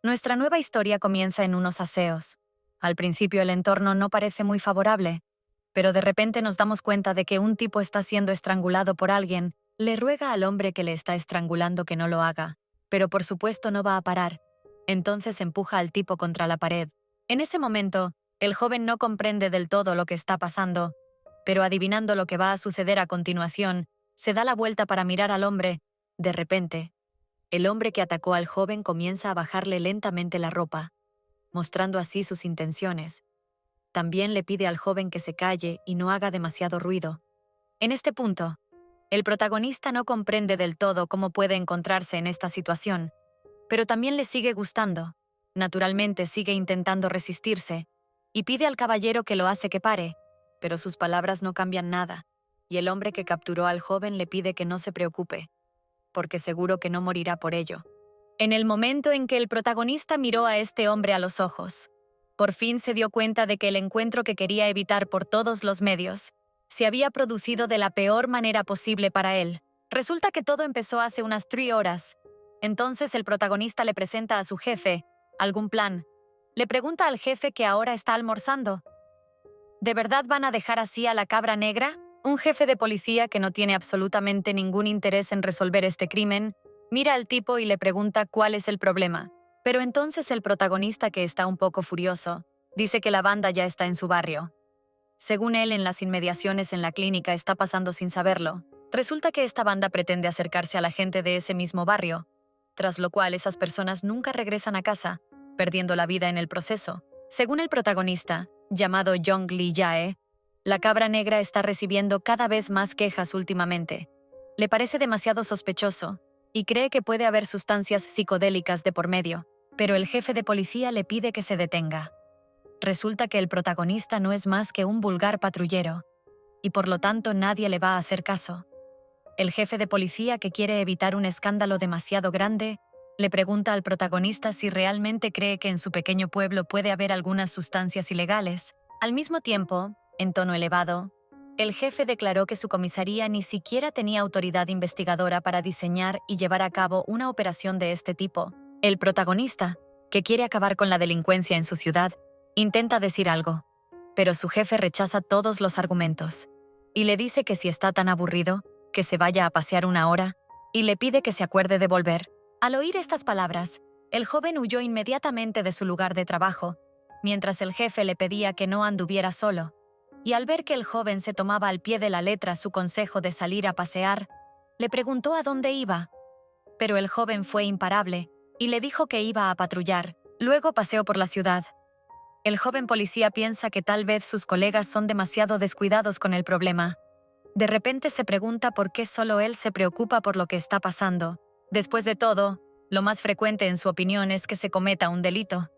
Nuestra nueva historia comienza en unos aseos. Al principio el entorno no parece muy favorable, pero de repente nos damos cuenta de que un tipo está siendo estrangulado por alguien, le ruega al hombre que le está estrangulando que no lo haga, pero por supuesto no va a parar. Entonces empuja al tipo contra la pared. En ese momento, el joven no comprende del todo lo que está pasando, pero adivinando lo que va a suceder a continuación, se da la vuelta para mirar al hombre. De repente, el hombre que atacó al joven comienza a bajarle lentamente la ropa, mostrando así sus intenciones. También le pide al joven que se calle y no haga demasiado ruido. En este punto, el protagonista no comprende del todo cómo puede encontrarse en esta situación, pero también le sigue gustando. Naturalmente sigue intentando resistirse y pide al caballero que lo hace que pare, pero sus palabras no cambian nada, y el hombre que capturó al joven le pide que no se preocupe, porque seguro que no morirá por ello. En el momento en que el protagonista miró a este hombre a los ojos, por fin se dio cuenta de que el encuentro que quería evitar por todos los medios se había producido de la peor manera posible para él. Resulta que todo empezó hace unas 3 horas. Entonces el protagonista le presenta a su jefe algún plan. Le pregunta al jefe que ahora está almorzando. ¿De verdad van a dejar así a la cabra negra? Un jefe de policía que no tiene absolutamente ningún interés en resolver este crimen, mira al tipo y le pregunta cuál es el problema. Pero entonces el protagonista, que está un poco furioso, dice que la banda ya está en su barrio. Según él, en las inmediaciones en la clínica está pasando sin saberlo. Resulta que esta banda pretende acercarse a la gente de ese mismo barrio, tras lo cual esas personas nunca regresan a casa, perdiendo la vida en el proceso. Según el protagonista, llamado Jong Lee Jae, la cabra negra está recibiendo cada vez más quejas últimamente. Le parece demasiado sospechoso y cree que puede haber sustancias psicodélicas de por medio, pero el jefe de policía le pide que se detenga. Resulta que el protagonista no es más que un vulgar patrullero, y por lo tanto nadie le va a hacer caso. El jefe de policía, que quiere evitar un escándalo demasiado grande, le pregunta al protagonista si realmente cree que en su pequeño pueblo puede haber algunas sustancias ilegales. Al mismo tiempo, en tono elevado, el jefe declaró que su comisaría ni siquiera tenía autoridad investigadora para diseñar y llevar a cabo una operación de este tipo. El protagonista, que quiere acabar con la delincuencia en su ciudad, intenta decir algo, pero su jefe rechaza todos los argumentos y le dice que si está tan aburrido, que se vaya a pasear 1 hora y le pide que se acuerde de volver. Al oír estas palabras, el joven huyó inmediatamente de su lugar de trabajo, mientras el jefe le pedía que no anduviera solo. Y al ver que el joven se tomaba al pie de la letra su consejo de salir a pasear, le preguntó a dónde iba. Pero el joven fue imparable y le dijo que iba a patrullar. Luego paseó por la ciudad. El joven policía piensa que tal vez sus colegas son demasiado descuidados con el problema. De repente se pregunta por qué solo él se preocupa por lo que está pasando. Después de todo, lo más frecuente en su opinión es que se cometa un delito.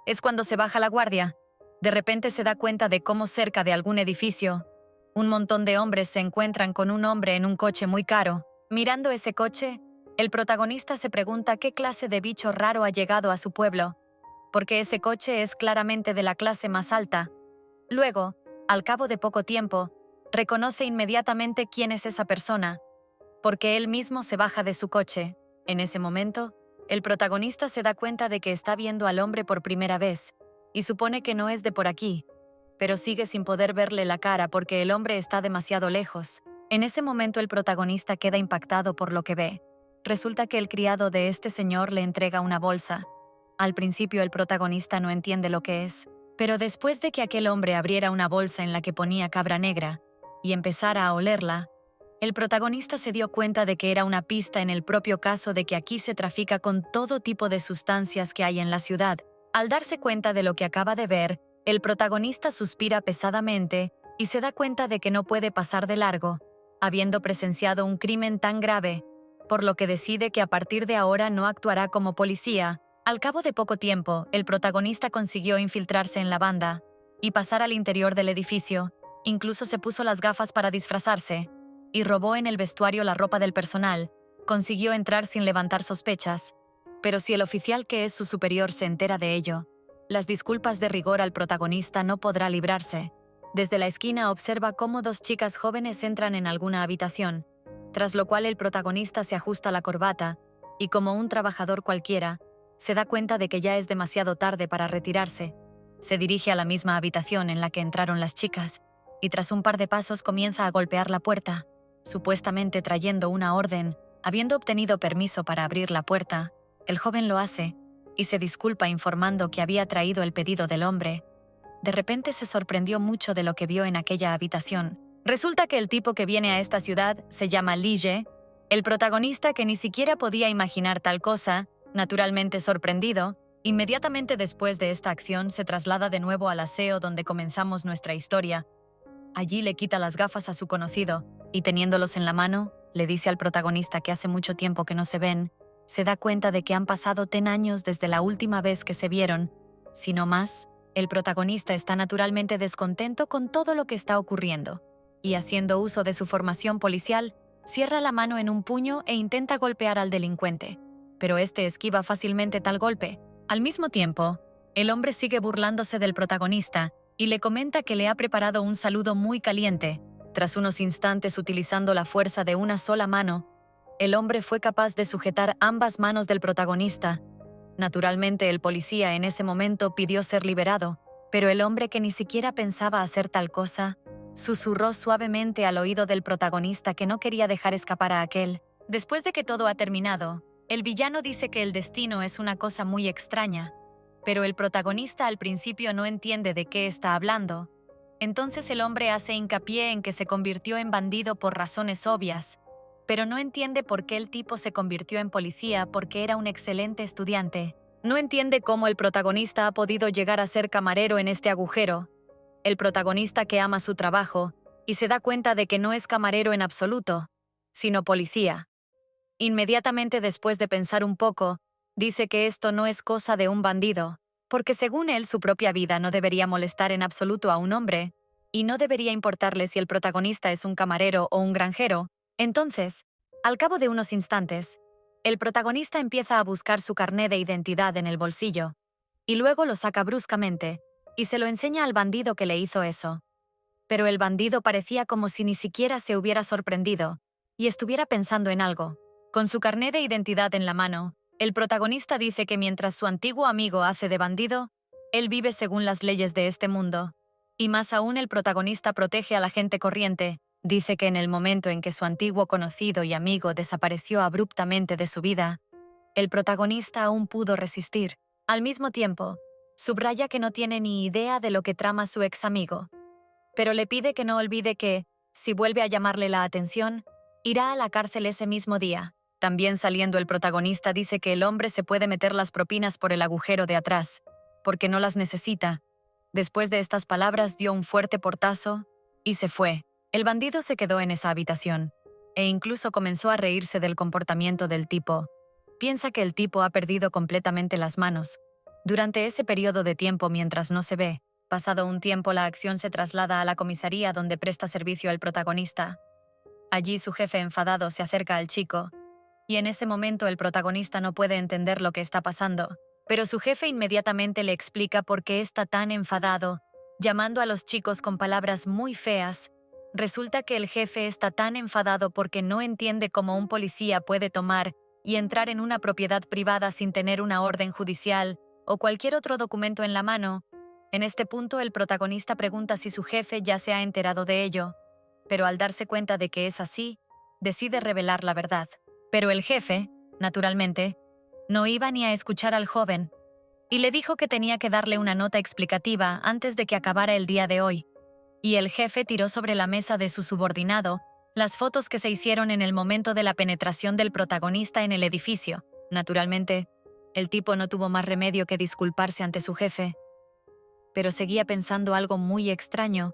Es cuando se baja la guardia. De repente se da cuenta de cómo cerca de algún edificio, un montón de hombres se encuentran con un hombre en un coche muy caro. Mirando ese coche, el protagonista se pregunta qué clase de bicho raro ha llegado a su pueblo, porque ese coche es claramente de la clase más alta. Luego, al cabo de poco tiempo, reconoce inmediatamente quién es esa persona, porque él mismo se baja de su coche. En ese momento, el protagonista se da cuenta de que está viendo al hombre por primera vez, y supone que no es de por aquí, pero sigue sin poder verle la cara porque el hombre está demasiado lejos. En ese momento el protagonista queda impactado por lo que ve. Resulta que el criado de este señor le entrega una bolsa. Al principio el protagonista no entiende lo que es, pero después de que aquel hombre abriera una bolsa en la que ponía cabra negra y empezara a olerla, el protagonista se dio cuenta de que era una pista en el propio caso de que aquí se trafica con todo tipo de sustancias que hay en la ciudad. Al darse cuenta de lo que acaba de ver, el protagonista suspira pesadamente y se da cuenta de que no puede pasar de largo, habiendo presenciado un crimen tan grave, por lo que decide que a partir de ahora no actuará como policía. Al cabo de poco tiempo, el protagonista consiguió infiltrarse en la banda y pasar al interior del edificio. Incluso se puso las gafas para disfrazarse y robó en el vestuario la ropa del personal. Consiguió entrar sin levantar sospechas. Pero si el oficial, que es su superior, se entera de ello, las disculpas de rigor al protagonista no podrá librarse. Desde la esquina observa cómo 2 chicas jóvenes entran en alguna habitación, tras lo cual el protagonista se ajusta la corbata y, como un trabajador cualquiera, Se da cuenta de que ya es demasiado tarde para retirarse. Se dirige a la misma habitación en la que entraron las chicas, y tras un par de pasos comienza a golpear la puerta, supuestamente trayendo una orden. Habiendo obtenido permiso para abrir la puerta, el joven lo hace y se disculpa informando que había traído el pedido del hombre. De repente se sorprendió mucho de lo que vio en aquella habitación. Resulta que el tipo que viene a esta ciudad se llama Lige. El protagonista, que ni siquiera podía imaginar tal cosa, naturalmente sorprendido, inmediatamente después de esta acción se traslada de nuevo al aseo donde comenzamos nuestra historia. Allí le quita las gafas a su conocido y, teniéndolos en la mano, le dice al protagonista que hace mucho tiempo que no se ven. Se da cuenta de que han pasado 10 años desde la última vez que se vieron, si no más. El protagonista está naturalmente descontento con todo lo que está ocurriendo y, haciendo uso de su formación policial, cierra la mano en un puño e intenta golpear al delincuente, pero este esquiva fácilmente tal golpe. Al mismo tiempo, el hombre sigue burlándose del protagonista y le comenta que le ha preparado un saludo muy caliente. Tras unos instantes, utilizando la fuerza de una sola mano, el hombre fue capaz de sujetar ambas manos del protagonista. Naturalmente, el policía en ese momento pidió ser liberado, pero el hombre, que ni siquiera pensaba hacer tal cosa, susurró suavemente al oído del protagonista que no quería dejar escapar a aquel. Después de que todo ha terminado, el villano dice que el destino es una cosa muy extraña, pero el protagonista al principio no entiende de qué está hablando. Entonces el hombre hace hincapié en que se convirtió en bandido por razones obvias, pero no entiende por qué el tipo se convirtió en policía porque era un excelente estudiante. No entiende cómo el protagonista ha podido llegar a ser camarero en este agujero. El protagonista, que ama su trabajo y se da cuenta de que no es camarero en absoluto, sino policía. Inmediatamente después de pensar un poco, dice que esto no es cosa de un bandido, porque según él su propia vida no debería molestar en absoluto a un hombre, y no debería importarle si el protagonista es un camarero o un granjero. Entonces, al cabo de unos instantes, el protagonista empieza a buscar su carné de identidad en el bolsillo, y luego lo saca bruscamente, y se lo enseña al bandido que le hizo eso. Pero el bandido parecía como si ni siquiera se hubiera sorprendido, y estuviera pensando en algo. Con su carné de identidad en la mano, el protagonista dice que mientras su antiguo amigo hace de bandido, él vive según las leyes de este mundo. Y más aún, el protagonista protege a la gente corriente. Dice que en el momento en que su antiguo conocido y amigo desapareció abruptamente de su vida, el protagonista aún pudo resistir. Al mismo tiempo, subraya que no tiene ni idea de lo que trama su ex amigo, pero le pide que no olvide que, si vuelve a llamarle la atención, irá a la cárcel ese mismo día. También saliendo, el protagonista dice que el hombre se puede meter las propinas por el agujero de atrás, porque no las necesita. Después de estas palabras dio un fuerte portazo y se fue. El bandido se quedó en esa habitación e incluso comenzó a reírse del comportamiento del tipo. Piensa que el tipo ha perdido completamente las manos. Durante ese periodo de tiempo, mientras no se ve, pasado un tiempo, la acción se traslada a la comisaría donde presta servicio el protagonista. Allí su jefe, enfadado, se acerca al chico, y en ese momento el protagonista no puede entender lo que está pasando, pero su jefe inmediatamente le explica por qué está tan enfadado, llamando a los chicos con palabras muy feas. Resulta que el jefe está tan enfadado porque no entiende cómo un policía puede tomar y entrar en una propiedad privada sin tener una orden judicial o cualquier otro documento en la mano. En este punto, el protagonista pregunta si su jefe ya se ha enterado de ello, pero al darse cuenta de que es así, decide revelar la verdad. Pero el jefe, naturalmente, no iba ni a escuchar al joven, y le dijo que tenía que darle una nota explicativa antes de que acabara el día de hoy. Y el jefe tiró sobre la mesa de su subordinado las fotos que se hicieron en el momento de la penetración del protagonista en el edificio. Naturalmente, el tipo no tuvo más remedio que disculparse ante su jefe, pero seguía pensando algo muy extraño.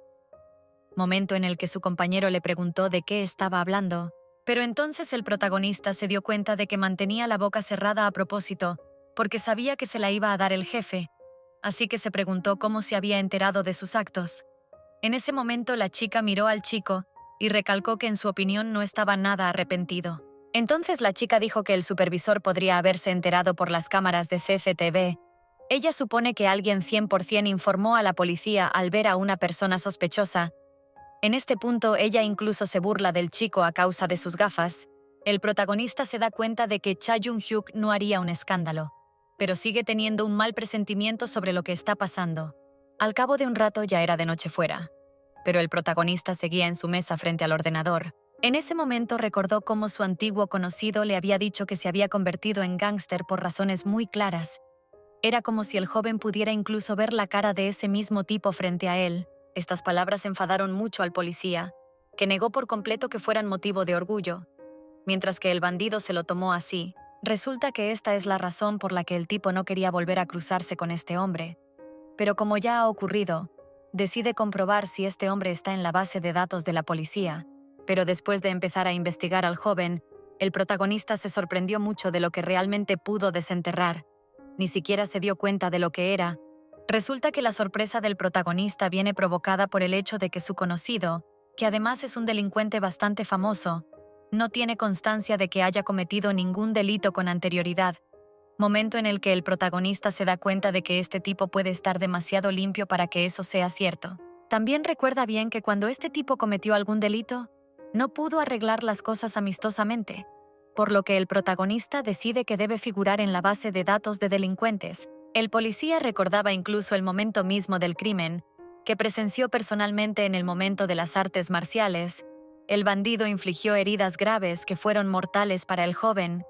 Momento en el que su compañero le preguntó de qué estaba hablando, pero entonces el protagonista se dio cuenta de que mantenía la boca cerrada a propósito, porque sabía que se la iba a dar el jefe, así que se preguntó cómo se había enterado de sus actos. En ese momento la chica miró al chico y recalcó que en su opinión no estaba nada arrepentido. Entonces la chica dijo que el supervisor podría haberse enterado por las cámaras de CCTV. Ella supone que alguien 100% informó a la policía al ver a una persona sospechosa. En este punto ella incluso se burla del chico a causa de sus gafas. El protagonista se da cuenta de que Cha Jung-hyuk no haría un escándalo. pero sigue teniendo un mal presentimiento sobre lo que está pasando. Al cabo de un rato ya era de noche fuera, pero el protagonista seguía en su mesa frente al ordenador. En ese momento recordó cómo su antiguo conocido le había dicho que se había convertido en gángster por razones muy claras. Era como si el joven pudiera incluso ver la cara de ese mismo tipo frente a él. Estas palabras enfadaron mucho al policía, que negó por completo que fueran motivo de orgullo, mientras que el bandido se lo tomó así. Resulta que esta es la razón por la que el tipo no quería volver a cruzarse con este hombre. Pero como ya ha ocurrido, decide comprobar si este hombre está en la base de datos de la policía. Pero después de empezar a investigar al joven, el protagonista se sorprendió mucho de lo que realmente pudo desenterrar. Ni siquiera se dio cuenta de lo que era. Resulta que la sorpresa del protagonista viene provocada por el hecho de que su conocido, que además es un delincuente bastante famoso, no tiene constancia de que haya cometido ningún delito con anterioridad. Momento en el que el protagonista se da cuenta de que este tipo puede estar demasiado limpio para que eso sea cierto. También recuerda bien que cuando este tipo cometió algún delito, no pudo arreglar las cosas amistosamente, por lo que el protagonista decide que debe figurar en la base de datos de delincuentes. El policía recordaba incluso el momento mismo del crimen, que presenció personalmente en el momento de las artes marciales. El bandido infligió heridas graves que fueron mortales para el joven,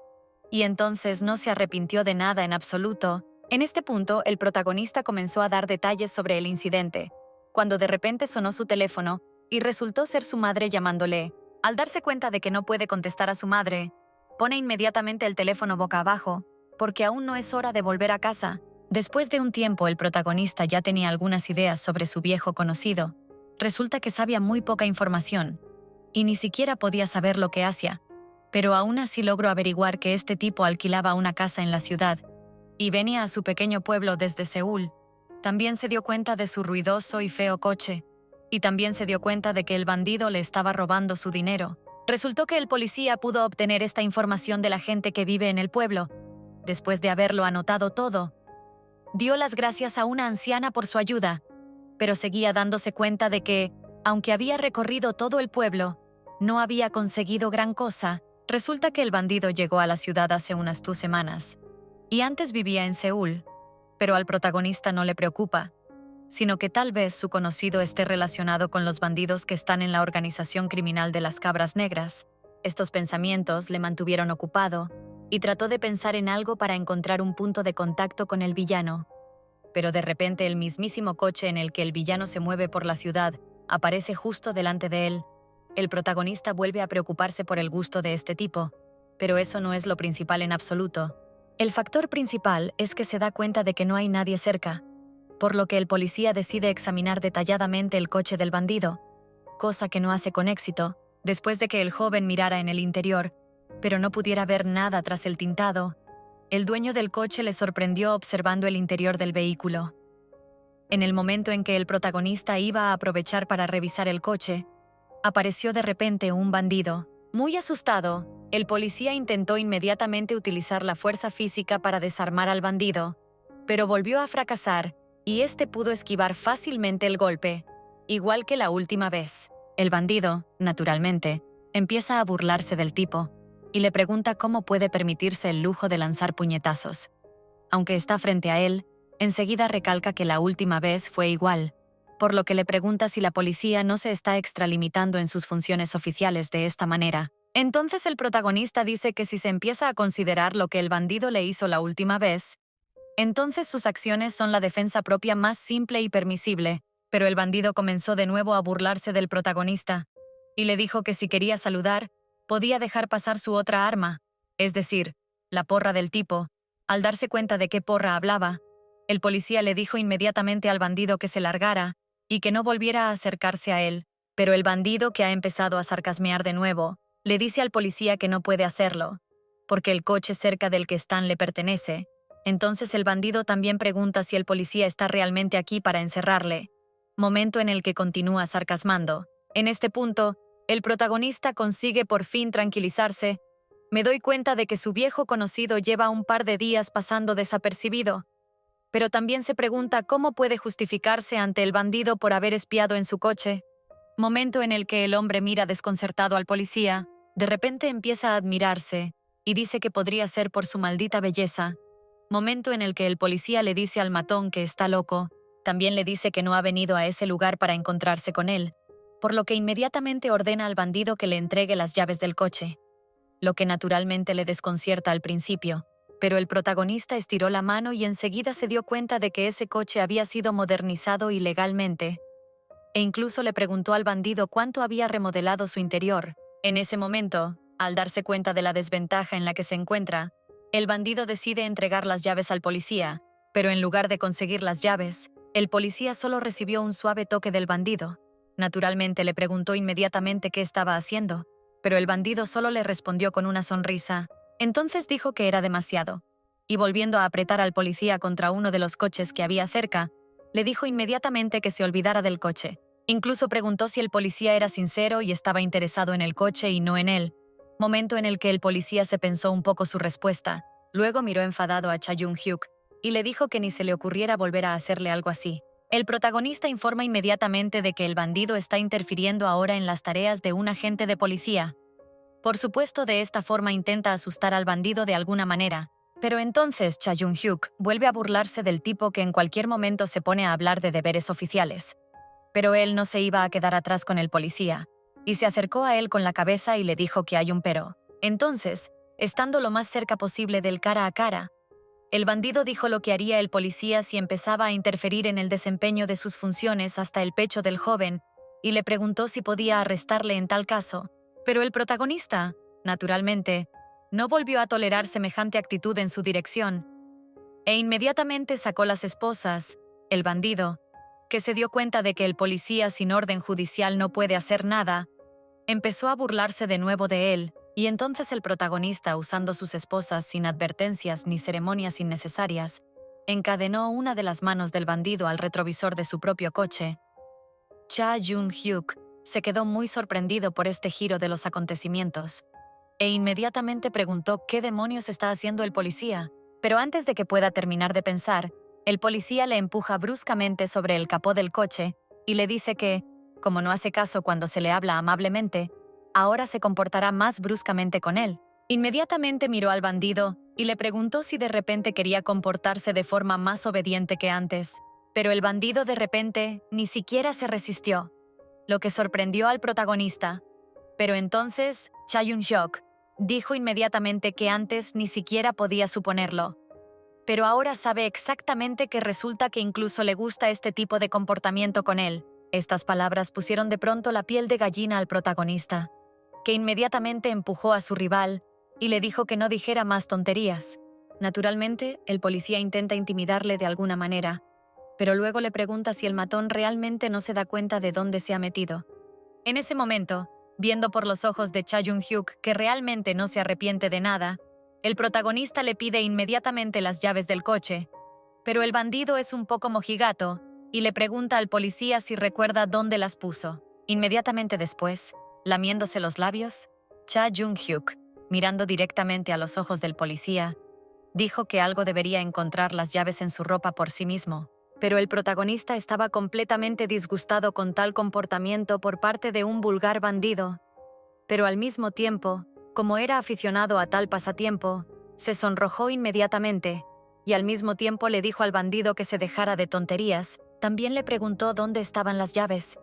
y entonces no se arrepintió de nada en absoluto. En este punto, el protagonista comenzó a dar detalles sobre el incidente, cuando de repente sonó su teléfono y resultó ser su madre llamándole. Al darse cuenta de que no puede contestar a su madre, pone inmediatamente el teléfono boca abajo, porque aún no es hora de volver a casa. Después de un tiempo, el protagonista ya tenía algunas ideas sobre su viejo conocido. Resulta que sabía muy poca información, y ni siquiera podía saber lo que hacía, pero aún así logró averiguar que este tipo alquilaba una casa en la ciudad y venía a su pequeño pueblo desde Seúl. También se dio cuenta de su ruidoso y feo coche, y también se dio cuenta de que el bandido le estaba robando su dinero. Resultó que el policía pudo obtener esta información de la gente que vive en el pueblo. Después de haberlo anotado todo, dio las gracias a una anciana por su ayuda, pero seguía dándose cuenta de que, aunque había recorrido todo el pueblo, no había conseguido gran cosa. Resulta que el bandido llegó a la ciudad hace unas 2 semanas, y antes vivía en Seúl, pero al protagonista no le preocupa, sino que tal vez su conocido esté relacionado con los bandidos que están en la organización criminal de las Cabras Negras. Estos pensamientos le mantuvieron ocupado, y trató de pensar en algo para encontrar un punto de contacto con el villano. Pero de repente el mismísimo coche en el que el villano se mueve por la ciudad aparece justo delante de él. El protagonista vuelve a preocuparse por el gusto de este tipo, pero eso no es lo principal en absoluto. El factor principal es que se da cuenta de que no hay nadie cerca, por lo que el policía decide examinar detalladamente el coche del bandido, cosa que no hace con éxito, después de que el joven mirara en el interior, pero no pudiera ver nada tras el tintado. El dueño del coche le sorprendió observando el interior del vehículo. En el momento en que el protagonista iba a aprovechar para revisar el coche, apareció de repente un bandido. Muy asustado, el policía intentó inmediatamente utilizar la fuerza física para desarmar al bandido, pero volvió a fracasar, y este pudo esquivar fácilmente el golpe, igual que la última vez. El bandido, naturalmente, empieza a burlarse del tipo, y le pregunta cómo puede permitirse el lujo de lanzar puñetazos. Aunque está frente a él, enseguida recalca que la última vez fue igual, por lo que le pregunta si la policía no se está extralimitando en sus funciones oficiales de esta manera. Entonces el protagonista dice que si se empieza a considerar lo que el bandido le hizo la última vez, entonces sus acciones son la defensa propia más simple y permisible. Pero el bandido comenzó de nuevo a burlarse del protagonista, y le dijo que si quería saludar, podía dejar pasar su otra arma, es decir, la porra del tipo. Al darse cuenta de qué porra hablaba, el policía le dijo inmediatamente al bandido que se largara y que no volviera a acercarse a él. Pero el bandido, que ha empezado a sarcasmear de nuevo, le dice al policía que no puede hacerlo, porque el coche cerca del que están le pertenece. Entonces el bandido también pregunta si el policía está realmente aquí para encerrarle, momento en el que continúa sarcasmando. En este punto, el protagonista consigue por fin tranquilizarse. Me doy cuenta de que su viejo conocido lleva un par de días pasando desapercibido, pero también se pregunta cómo puede justificarse ante el bandido por haber espiado en su coche. Momento en el que el hombre mira desconcertado al policía, de repente empieza a admirarse, y dice que podría ser por su maldita belleza. momento en el que el policía le dice al matón que está loco. También le dice que no ha venido a ese lugar para encontrarse con él, por lo que inmediatamente ordena al bandido que le entregue las llaves del coche, lo que naturalmente le desconcierta al principio, pero el protagonista estiró la mano y enseguida se dio cuenta de que ese coche había sido modernizado ilegalmente, e incluso le preguntó al bandido cuánto había remodelado su interior. En ese momento, al darse cuenta de la desventaja en la que se encuentra, el bandido decide entregar las llaves al policía, pero en lugar de conseguir las llaves, el policía solo recibió un suave toque del bandido. Naturalmente le preguntó inmediatamente qué estaba haciendo, pero el bandido solo le respondió con una sonrisa. Entonces dijo que era demasiado, y volviendo a apretar al policía contra uno de los coches que había cerca, le dijo inmediatamente que se olvidara del coche. Incluso preguntó si el policía era sincero y estaba interesado en el coche y no en él, momento en el que el policía se pensó un poco su respuesta. Luego miró enfadado a Cha Jung-hyuk y le dijo que ni se le ocurriera volver a hacerle algo así. El protagonista informa inmediatamente de que el bandido está interfiriendo ahora en las tareas de un agente de policía. Por supuesto, de esta forma intenta asustar al bandido de alguna manera. Pero entonces Cha Jung-hyuk vuelve a burlarse del tipo que en cualquier momento se pone a hablar de deberes oficiales. Pero él no se iba a quedar atrás con el policía, y se acercó a él con la cabeza y le dijo que hay un pero. Entonces, estando lo más cerca posible del cara a cara, el bandido dijo lo que haría el policía si empezaba a interferir en el desempeño de sus funciones hasta el pecho del joven, y le preguntó si podía arrestarle en tal caso. Pero el protagonista, naturalmente, no volvió a tolerar semejante actitud en su dirección, e inmediatamente sacó las esposas. El bandido, que se dio cuenta de que el policía sin orden judicial no puede hacer nada, empezó a burlarse de nuevo de él, y entonces el protagonista, usando sus esposas sin advertencias ni ceremonias innecesarias, encadenó una de las manos del bandido al retrovisor de su propio coche. Cha Jung-hyuk se quedó muy sorprendido por este giro de los acontecimientos, e inmediatamente preguntó qué demonios está haciendo el policía. Pero antes de que pueda terminar de pensar, el policía le empuja bruscamente sobre el capó del coche y le dice que, como no hace caso cuando se le habla amablemente, ahora se comportará más bruscamente con él. Inmediatamente miró al bandido y le preguntó si de repente quería comportarse de forma más obediente que antes. Pero el bandido de repente ni siquiera se resistió, lo que sorprendió al protagonista. Pero entonces, Cha Jung-hyuk dijo inmediatamente que antes ni siquiera podía suponerlo. Pero ahora sabe exactamente que resulta que incluso le gusta este tipo de comportamiento con él. Estas palabras pusieron de pronto la piel de gallina al protagonista, que inmediatamente empujó a su rival y le dijo que no dijera más tonterías. Naturalmente, el policía intenta intimidarle de alguna manera, pero luego le pregunta si el matón realmente no se da cuenta de dónde se ha metido. En ese momento, viendo por los ojos de Cha Jung-hyuk que realmente no se arrepiente de nada, el protagonista le pide inmediatamente las llaves del coche, pero el bandido es un poco mojigato y le pregunta al policía si recuerda dónde las puso. Inmediatamente después, lamiéndose los labios, Cha Jung-hyuk, mirando directamente a los ojos del policía, dijo que algo debería encontrar las llaves en su ropa por sí mismo. Pero el protagonista estaba completamente disgustado con tal comportamiento por parte de un vulgar bandido. Pero al mismo tiempo, como era aficionado a tal pasatiempo, se sonrojó inmediatamente, y al mismo tiempo le dijo al bandido que se dejara de tonterías. También le preguntó dónde estaban las llaves.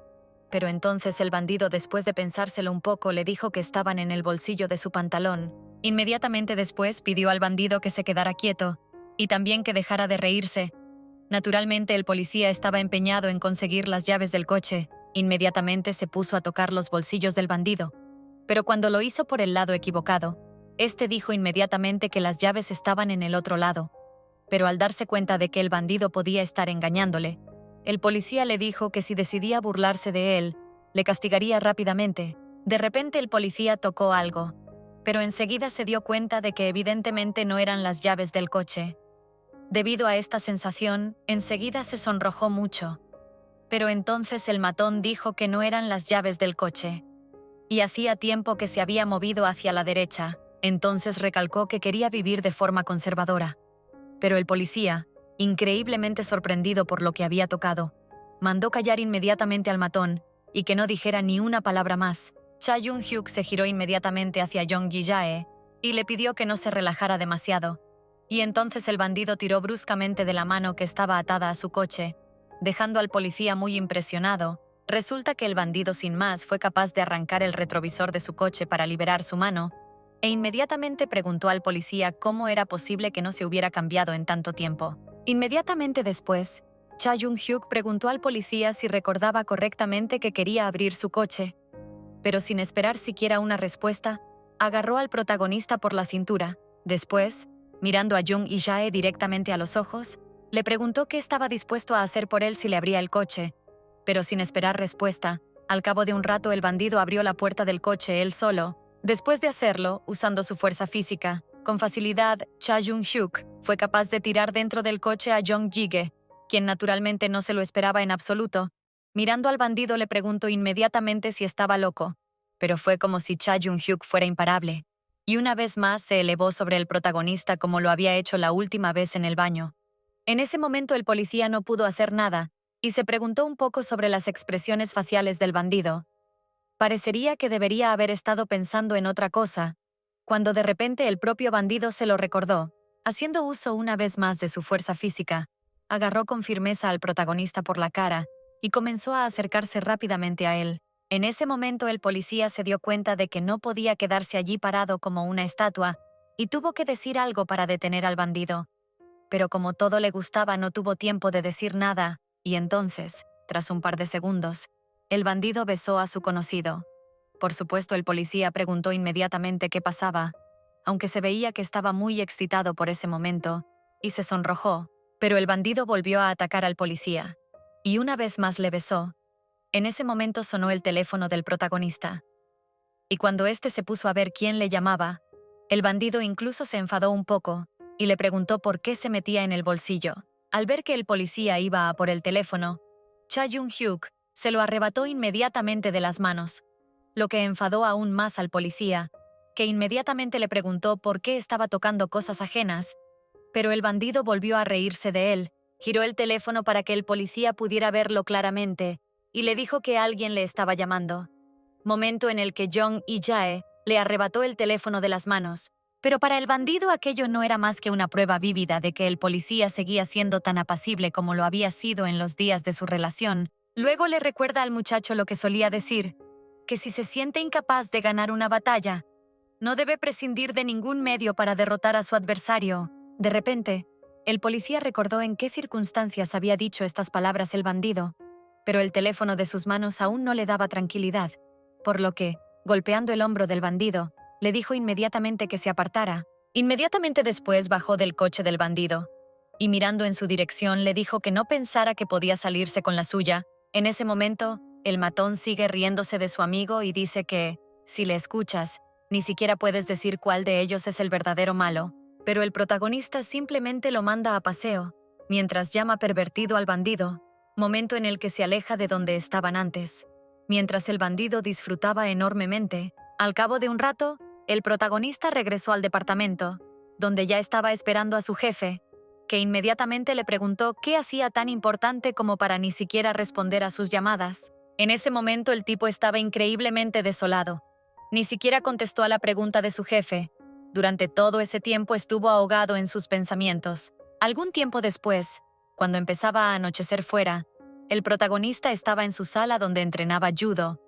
Pero entonces el bandido, después de pensárselo un poco, le dijo que estaban en el bolsillo de su pantalón. Inmediatamente después pidió al bandido que se quedara quieto, y también que dejara de reírse. Naturalmente, el policía estaba empeñado en conseguir las llaves del coche. Inmediatamente se puso a tocar los bolsillos del bandido. Pero cuando lo hizo por el lado equivocado, este dijo inmediatamente que las llaves estaban en el otro lado. Pero al darse cuenta de que el bandido podía estar engañándole, el policía le dijo que si decidía burlarse de él, le castigaría rápidamente. De repente el policía tocó algo, pero enseguida se dio cuenta de que evidentemente no eran las llaves del coche. Debido a esta sensación, enseguida se sonrojó mucho. Pero entonces el matón dijo que no eran las llaves del coche, y hacía tiempo que se había movido hacia la derecha. Entonces recalcó que quería vivir de forma conservadora. Pero el policía, increíblemente sorprendido por lo que había tocado, mandó callar inmediatamente al matón y que no dijera ni una palabra más. Cha Jung-hyuk se giró inmediatamente hacia Jong Gi-jae y le pidió que no se relajara demasiado. y entonces el bandido tiró bruscamente de la mano que estaba atada a su coche, dejando al policía muy impresionado. Resulta que el bandido sin más fue capaz de arrancar el retrovisor de su coche para liberar su mano, e inmediatamente preguntó al policía cómo era posible que no se hubiera cambiado en tanto tiempo. Inmediatamente después, Cha Jung-hyuk preguntó al policía si recordaba correctamente que quería abrir su coche, pero sin esperar siquiera una respuesta, agarró al protagonista por la cintura. Después, mirando a Jung y Jae directamente a los ojos, le preguntó qué estaba dispuesto a hacer por él si le abría el coche, pero sin esperar respuesta, al cabo de un rato el bandido abrió la puerta del coche él solo. Después de hacerlo, usando su fuerza física, con facilidad, Cha Jung-hyuk fue capaz de tirar dentro del coche a Jong Jige, quien naturalmente no se lo esperaba en absoluto. Mirando al bandido le preguntó inmediatamente si estaba loco, pero fue como si Cha Jung-hyuk fuera imparable, y una vez más se elevó sobre el protagonista como lo había hecho la última vez en el baño. En ese momento el policía no pudo hacer nada, y se preguntó un poco sobre las expresiones faciales del bandido. Parecería que debería haber estado pensando en otra cosa, cuando de repente el propio bandido se lo recordó. Haciendo uso una vez más de su fuerza física, agarró con firmeza al protagonista por la cara y comenzó a acercarse rápidamente a él. En ese momento el policía se dio cuenta de que no podía quedarse allí parado como una estatua y tuvo que decir algo para detener al bandido. Pero como todo le gustaba no tuvo tiempo de decir nada, y entonces, tras un par de segundos, el bandido besó a su conocido. Por supuesto, el policía preguntó inmediatamente qué pasaba, aunque se veía que estaba muy excitado por ese momento, y se sonrojó, pero el bandido volvió a atacar al policía, y una vez más le besó. En ese momento sonó el teléfono del protagonista, y cuando éste se puso a ver quién le llamaba, el bandido incluso se enfadó un poco, y le preguntó por qué se metía en el bolsillo. Al ver que el policía iba a por el teléfono, Cha Jung-hyuk se lo arrebató inmediatamente de las manos, lo que enfadó aún más al policía, que inmediatamente le preguntó por qué estaba tocando cosas ajenas, pero el bandido volvió a reírse de él, giró el teléfono para que el policía pudiera verlo claramente, y le dijo que alguien le estaba llamando. Momento en el que Jong y Jae le arrebató el teléfono de las manos, pero para el bandido aquello no era más que una prueba vívida de que el policía seguía siendo tan apacible como lo había sido en los días de su relación. Luego le recuerda al muchacho lo que solía decir, que si se siente incapaz de ganar una batalla, no debe prescindir de ningún medio para derrotar a su adversario. De repente, el policía recordó en qué circunstancias había dicho estas palabras el bandido, pero el teléfono de sus manos aún no le daba tranquilidad, por lo que, golpeando el hombro del bandido, le dijo inmediatamente que se apartara. Inmediatamente después bajó del coche del bandido, y mirando en su dirección le dijo que no pensara que podía salirse con la suya. En ese momento, el matón sigue riéndose de su amigo y dice que, si le escuchas, ni siquiera puedes decir cuál de ellos es el verdadero malo, pero el protagonista simplemente lo manda a paseo, mientras llama pervertido al bandido, momento en el que se aleja de donde estaban antes. Mientras el bandido disfrutaba enormemente, al cabo de un rato, el protagonista regresó al departamento, donde ya estaba esperando a su jefe, que inmediatamente le preguntó qué hacía tan importante como para ni siquiera responder a sus llamadas. En ese momento el tipo estaba increíblemente desolado. Ni siquiera contestó a la pregunta de su jefe. Durante todo ese tiempo estuvo ahogado en sus pensamientos. Algún tiempo después, cuando empezaba a anochecer fuera, el protagonista estaba en su sala donde entrenaba judo.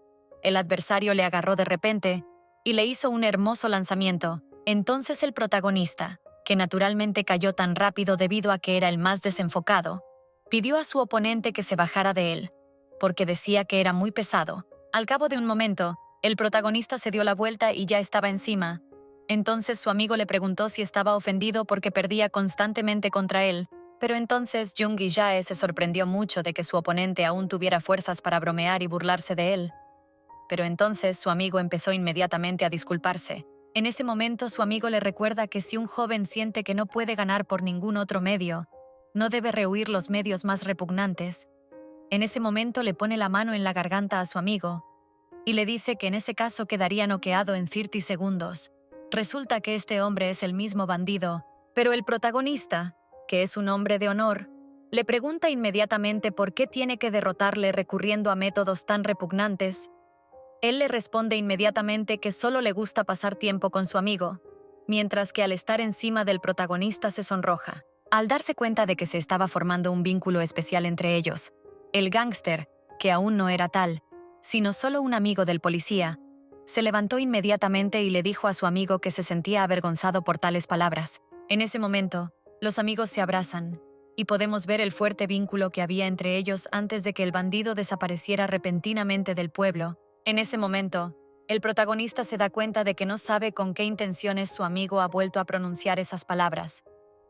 El adversario le agarró de repente y le hizo un hermoso lanzamiento. Entonces el protagonista, que naturalmente cayó tan rápido debido a que era el más desenfocado, pidió a su oponente que se bajara de él, porque decía que era muy pesado. Al cabo de un momento, el protagonista se dio la vuelta y ya estaba encima. Entonces su amigo le preguntó si estaba ofendido porque perdía constantemente contra él, pero entonces Jung y Jae se sorprendió mucho de que su oponente aún tuviera fuerzas para bromear y burlarse de él. Pero entonces su amigo empezó inmediatamente a disculparse. En ese momento su amigo le recuerda que si un joven siente que no puede ganar por ningún otro medio, no debe rehuir los medios más repugnantes. En ese momento le pone la mano en la garganta a su amigo y le dice que en ese caso quedaría noqueado en 30 segundos. Resulta que este hombre es el mismo bandido, pero el protagonista, que es un hombre de honor, le pregunta inmediatamente por qué tiene que derrotarle recurriendo a métodos tan repugnantes. Él le responde inmediatamente que solo le gusta pasar tiempo con su amigo, mientras que al estar encima del protagonista se sonroja. Al darse cuenta de que se estaba formando un vínculo especial entre ellos, el gángster, que aún no era tal, sino solo un amigo del policía, se levantó inmediatamente y le dijo a su amigo que se sentía avergonzado por tales palabras. En ese momento, los amigos se abrazan, y podemos ver el fuerte vínculo que había entre ellos antes de que el bandido desapareciera repentinamente del pueblo. En ese momento, el protagonista se da cuenta de que no sabe con qué intenciones su amigo ha vuelto a pronunciar esas palabras,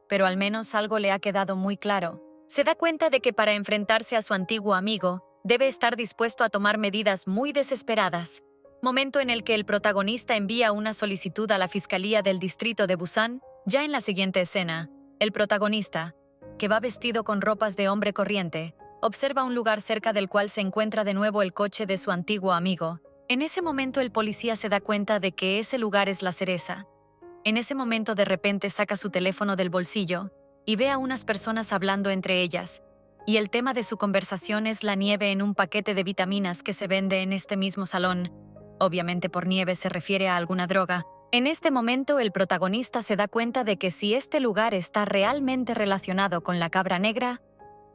pero al menos algo le ha quedado muy claro. Se da cuenta de que para enfrentarse a su antiguo amigo, debe estar dispuesto a tomar medidas muy desesperadas. Momento en el que el protagonista envía una solicitud a la Fiscalía del Distrito de Busan. Ya en la siguiente escena, el protagonista, que va vestido con ropas de hombre corriente, observa un lugar cerca del cual se encuentra de nuevo el coche de su antiguo amigo. En ese momento el policía se da cuenta de que ese lugar es La Cereza. En ese momento de repente saca su teléfono del bolsillo y ve a unas personas hablando entre ellas, y el tema de su conversación es la nieve en un paquete de vitaminas que se vende en este mismo salón. Obviamente por nieve se refiere a alguna droga. En este momento el protagonista se da cuenta de que si este lugar está realmente relacionado con la cabra negra,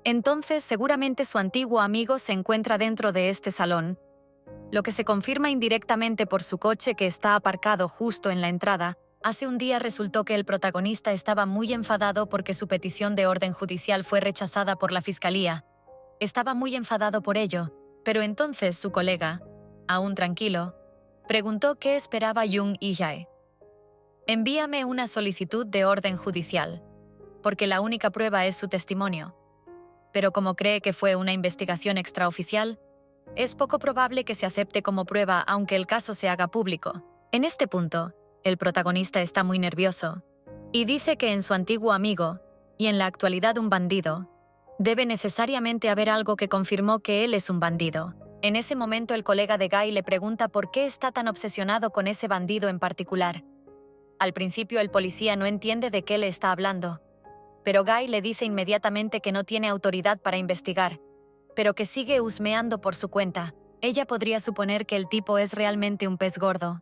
entonces seguramente su antiguo amigo se encuentra dentro de este salón, lo que se confirma indirectamente por su coche que está aparcado justo en la entrada. Hace un día resultó que el protagonista estaba muy enfadado porque su petición de orden judicial fue rechazada por la fiscalía. Estaba muy enfadado por ello, pero entonces su colega, aún tranquilo, preguntó qué esperaba Jung Yi-jae. Envíame una solicitud de orden judicial, porque la única prueba es su testimonio. Pero como cree que fue una investigación extraoficial, es poco probable que se acepte como prueba aunque el caso se haga público. En este punto, el protagonista está muy nervioso y dice que en su antiguo amigo, y en la actualidad un bandido, debe necesariamente haber algo que confirmó que él es un bandido. En ese momento el colega de Guy le pregunta por qué está tan obsesionado con ese bandido en particular. Al principio el policía no entiende de qué le está hablando, pero Guy le dice inmediatamente que no tiene autoridad para investigar, pero que sigue husmeando por su cuenta. Ella podría suponer que el tipo es realmente un pez gordo,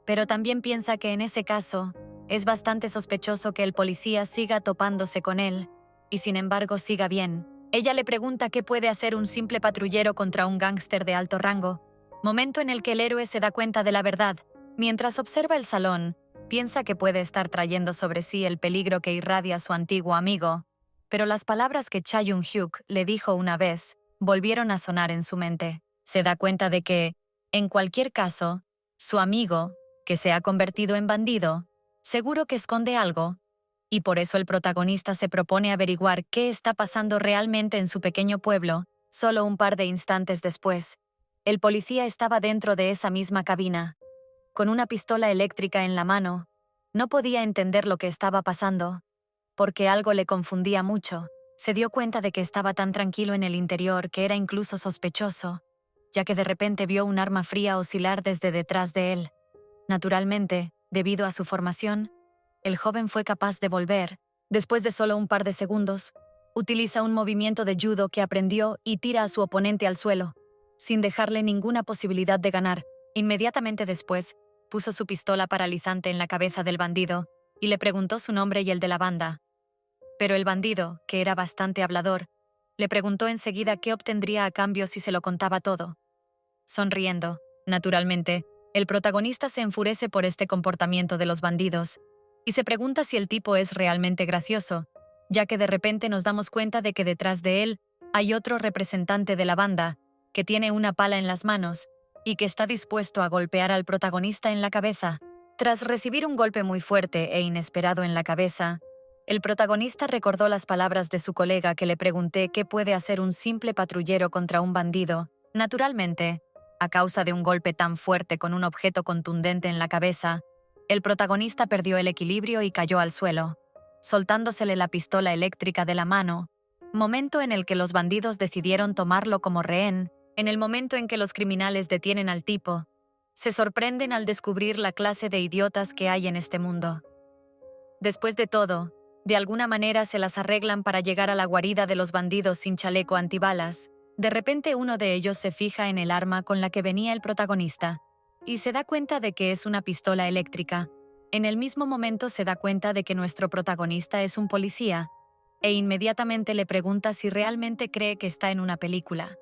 pero también piensa que en ese caso es bastante sospechoso que el policía siga topándose con él, y sin embargo siga bien. Ella le pregunta qué puede hacer un simple patrullero contra un gángster de alto rango, momento en el que el héroe se da cuenta de la verdad. Mientras observa el salón, piensa que puede estar trayendo sobre sí el peligro que irradia su antiguo amigo, pero las palabras que Cha Eun-hyuk le dijo una vez volvieron a sonar en su mente. Se da cuenta de que, en cualquier caso, su amigo, que se ha convertido en bandido, seguro que esconde algo, y por eso el protagonista se propone averiguar qué está pasando realmente en su pequeño pueblo. Solo un par de instantes después, el policía estaba dentro de esa misma cabina, con una pistola eléctrica en la mano. No podía entender lo que estaba pasando, porque algo le confundía mucho. Se dio cuenta de que estaba tan tranquilo en el interior que era incluso sospechoso, ya que de repente vio un arma fría oscilar desde detrás de él. Naturalmente, debido a su formación, el joven fue capaz de volver. Después de solo un par de segundos, utiliza un movimiento de judo que aprendió y tira a su oponente al suelo, sin dejarle ninguna posibilidad de ganar. Inmediatamente después, puso su pistola paralizante en la cabeza del bandido y le preguntó su nombre y el de la banda. Pero el bandido, que era bastante hablador, le preguntó enseguida qué obtendría a cambio si se lo contaba todo. Sonriendo, naturalmente, el protagonista se enfurece por este comportamiento de los bandidos y se pregunta si el tipo es realmente gracioso, ya que de repente nos damos cuenta de que detrás de él hay otro representante de la banda, que tiene una pala en las manos y que está dispuesto a golpear al protagonista en la cabeza. Tras recibir un golpe muy fuerte e inesperado en la cabeza, el protagonista recordó las palabras de su colega que le pregunté qué puede hacer un simple patrullero contra un bandido. Naturalmente, a causa de un golpe tan fuerte con un objeto contundente en la cabeza, el protagonista perdió el equilibrio y cayó al suelo, soltándosele la pistola eléctrica de la mano, momento en el que los bandidos decidieron tomarlo como rehén. En el momento en que los criminales detienen al tipo, se sorprenden al descubrir la clase de idiotas que hay en este mundo. Después de todo, de alguna manera se las arreglan para llegar a la guarida de los bandidos sin chaleco antibalas. De repente uno de ellos se fija en el arma con la que venía el protagonista y se da cuenta de que es una pistola eléctrica. En el mismo momento se da cuenta de que nuestro protagonista es un policía, e inmediatamente le pregunta si realmente cree que está en una película,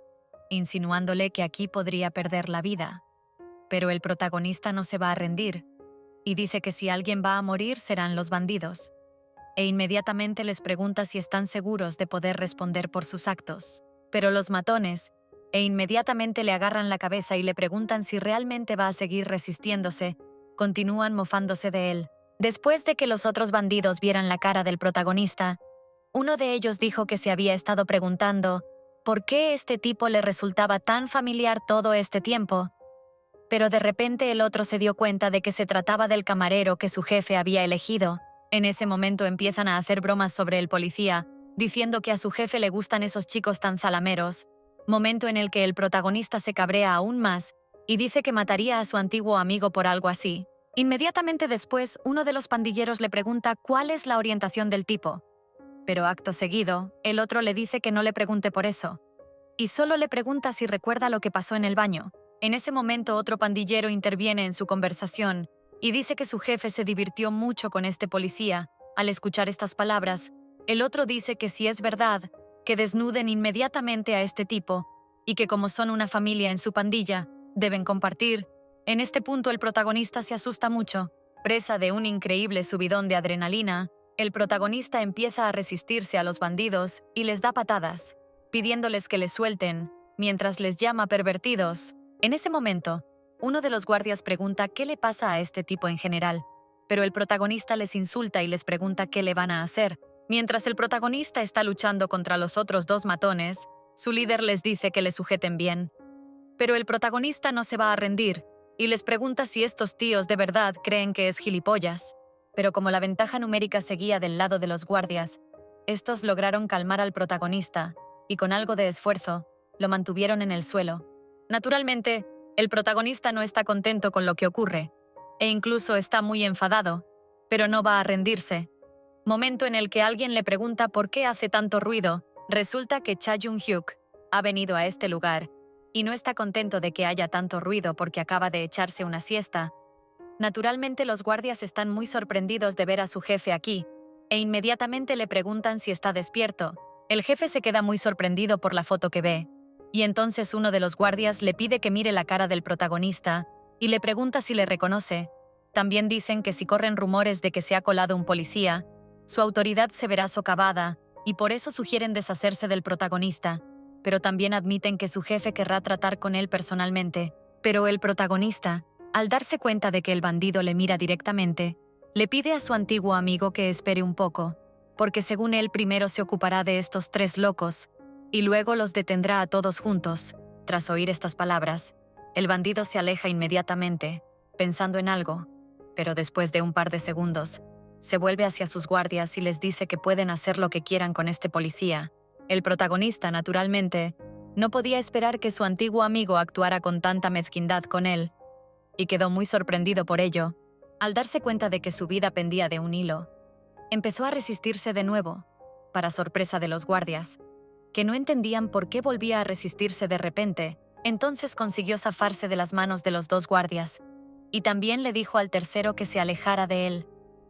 insinuándole que aquí podría perder la vida. Pero el protagonista no se va a rendir, y dice que si alguien va a morir serán los bandidos, e inmediatamente les pregunta si están seguros de poder responder por sus actos. Pero los matones, inmediatamente le agarran la cabeza y le preguntan si realmente va a seguir resistiéndose, continúan mofándose de él. Después de que los otros bandidos vieran la cara del protagonista, uno de ellos dijo que se había estado preguntando por qué este tipo le resultaba tan familiar todo este tiempo. Pero de repente el otro se dio cuenta de que se trataba del camarero que su jefe había elegido. En ese momento empiezan a hacer bromas sobre el policía, diciendo que a su jefe le gustan esos chicos tan zalameros, momento en el que el protagonista se cabrea aún más y dice que mataría a su antiguo amigo por algo así. Inmediatamente después, uno de los pandilleros le pregunta cuál es la orientación del tipo. Pero acto seguido, el otro le dice que no le pregunte por eso, y solo le pregunta si recuerda lo que pasó en el baño. En ese momento otro pandillero interviene en su conversación y dice que su jefe se divirtió mucho con este policía. Al escuchar estas palabras, el otro dice que si es verdad, que desnuden inmediatamente a este tipo y que como son una familia en su pandilla, deben compartir. En este punto el protagonista se asusta mucho. Presa de un increíble subidón de adrenalina, el protagonista empieza a resistirse a los bandidos y les da patadas, pidiéndoles que les suelten, mientras les llama pervertidos. En ese momento, uno de los guardias pregunta qué le pasa a este tipo en general, pero el protagonista les insulta y les pregunta qué le van a hacer. Mientras el protagonista está luchando contra los otros dos matones, su líder les dice que le sujeten bien. Pero el protagonista no se va a rendir y les pregunta si estos tíos de verdad creen que es gilipollas. Pero como la ventaja numérica seguía del lado de los guardias, estos lograron calmar al protagonista y con algo de esfuerzo, lo mantuvieron en el suelo. Naturalmente, el protagonista no está contento con lo que ocurre, e incluso está muy enfadado, pero no va a rendirse. Momento en el que alguien le pregunta por qué hace tanto ruido. Resulta que Cha Jung-hyuk ha venido a este lugar y no está contento de que haya tanto ruido porque acaba de echarse una siesta. Naturalmente los guardias están muy sorprendidos de ver a su jefe aquí, e inmediatamente le preguntan si está despierto. El jefe se queda muy sorprendido por la foto que ve, y entonces uno de los guardias le pide que mire la cara del protagonista y le pregunta si le reconoce. También dicen que si corren rumores de que se ha colado un policía, su autoridad se verá socavada, y por eso sugieren deshacerse del protagonista, pero también admiten que su jefe querrá tratar con él personalmente. Pero el protagonista, al darse cuenta de que el bandido le mira directamente, le pide a su antiguo amigo que espere un poco, porque según él primero se ocupará de estos tres locos, y luego los detendrá a todos juntos. Tras oír estas palabras, el bandido se aleja inmediatamente, pensando en algo, pero después de un par de segundos, se vuelve hacia sus guardias y les dice que pueden hacer lo que quieran con este policía. El protagonista, naturalmente, no podía esperar que su antiguo amigo actuara con tanta mezquindad con él, y quedó muy sorprendido por ello. Al darse cuenta de que su vida pendía de un hilo, empezó a resistirse de nuevo, para sorpresa de los guardias, que no entendían por qué volvía a resistirse de repente. Entonces consiguió zafarse de las manos de los dos guardias, y también le dijo al tercero que se alejara de él.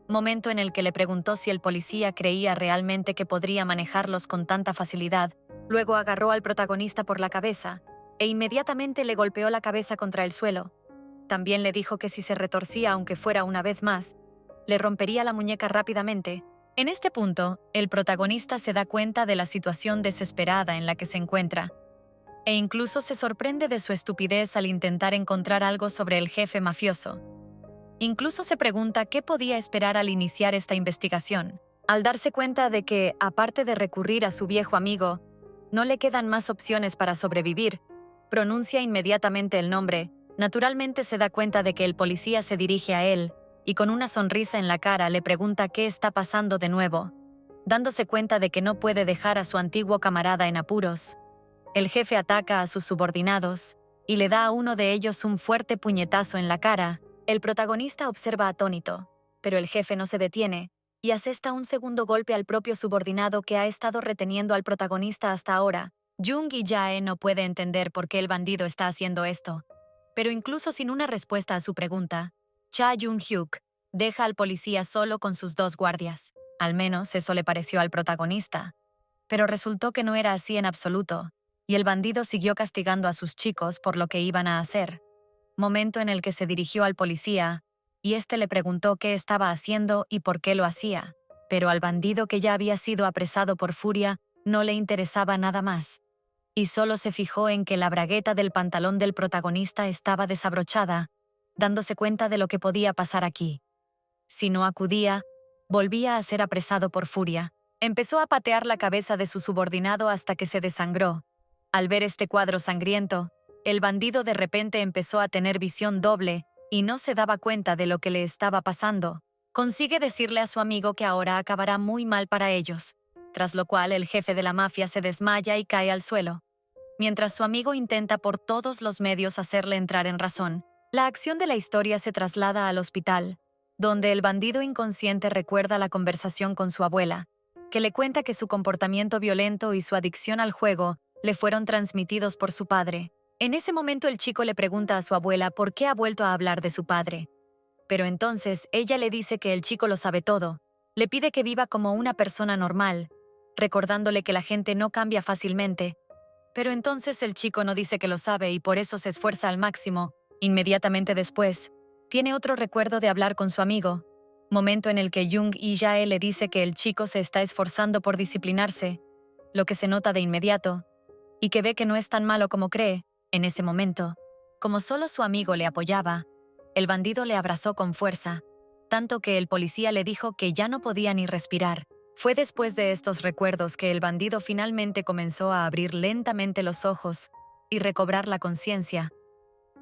Momento en el que le preguntó si el policía creía realmente que podría manejarlos con tanta facilidad. Luego agarró al protagonista por la cabeza, e inmediatamente le golpeó la cabeza contra el suelo. También le dijo que si se retorcía aunque fuera una vez más, le rompería la muñeca rápidamente. En este punto, el protagonista se da cuenta de la situación desesperada en la que se encuentra, e incluso se sorprende de su estupidez al intentar encontrar algo sobre el jefe mafioso. Incluso se pregunta qué podía esperar al iniciar esta investigación. Al darse cuenta de que, aparte de recurrir a su viejo amigo, no le quedan más opciones para sobrevivir, pronuncia inmediatamente el nombre. Naturalmente se da cuenta de que el policía se dirige a él, y con una sonrisa en la cara le pregunta qué está pasando de nuevo, dándose cuenta de que no puede dejar a su antiguo camarada en apuros. El jefe ataca a sus subordinados, y le da a uno de ellos un fuerte puñetazo en la cara. El protagonista observa atónito, pero el jefe no se detiene, y asesta un segundo golpe al propio subordinado que ha estado reteniendo al protagonista hasta ahora. Jung y Jae no puede entender por qué el bandido está haciendo esto, pero incluso sin una respuesta a su pregunta, Cha Jung-hyuk deja al policía solo con sus dos guardias. Al menos eso le pareció al protagonista. Pero resultó que no era así en absoluto, y el bandido siguió castigando a sus chicos por lo que iban a hacer. Momento en el que se dirigió al policía, y éste le preguntó qué estaba haciendo y por qué lo hacía. Pero al bandido, que ya había sido apresado por furia, no le interesaba nada más. Y solo se fijó en que la bragueta del pantalón del protagonista estaba desabrochada, dándose cuenta de lo que podía pasar aquí. Si no acudía, volvía a ser apresado por furia. Empezó a patear la cabeza de su subordinado hasta que se desangró. Al ver este cuadro sangriento, el bandido de repente empezó a tener visión doble y no se daba cuenta de lo que le estaba pasando. Consigue decirle a su amigo que ahora acabará muy mal para ellos, tras lo cual el jefe de la mafia se desmaya y cae al suelo. Mientras su amigo intenta por todos los medios hacerle entrar en razón, la acción de la historia se traslada al hospital, donde el bandido inconsciente recuerda la conversación con su abuela, que le cuenta que su comportamiento violento y su adicción al juego le fueron transmitidos por su padre. En ese momento el chico le pregunta a su abuela por qué ha vuelto a hablar de su padre. Pero entonces ella le dice que el chico lo sabe todo, le pide que viva como una persona normal, recordándole que la gente no cambia fácilmente. Pero entonces el chico no dice que lo sabe y por eso se esfuerza al máximo. Inmediatamente después, tiene otro recuerdo de hablar con su amigo, momento en el que Jung Jae le dice que el chico se está esforzando por disciplinarse, lo que se nota de inmediato, y que ve que no es tan malo como cree. En ese momento, como solo su amigo le apoyaba, el bandido le abrazó con fuerza, tanto que el policía le dijo que ya no podía ni respirar. Fue después de estos recuerdos que el bandido finalmente comenzó a abrir lentamente los ojos y recobrar la conciencia.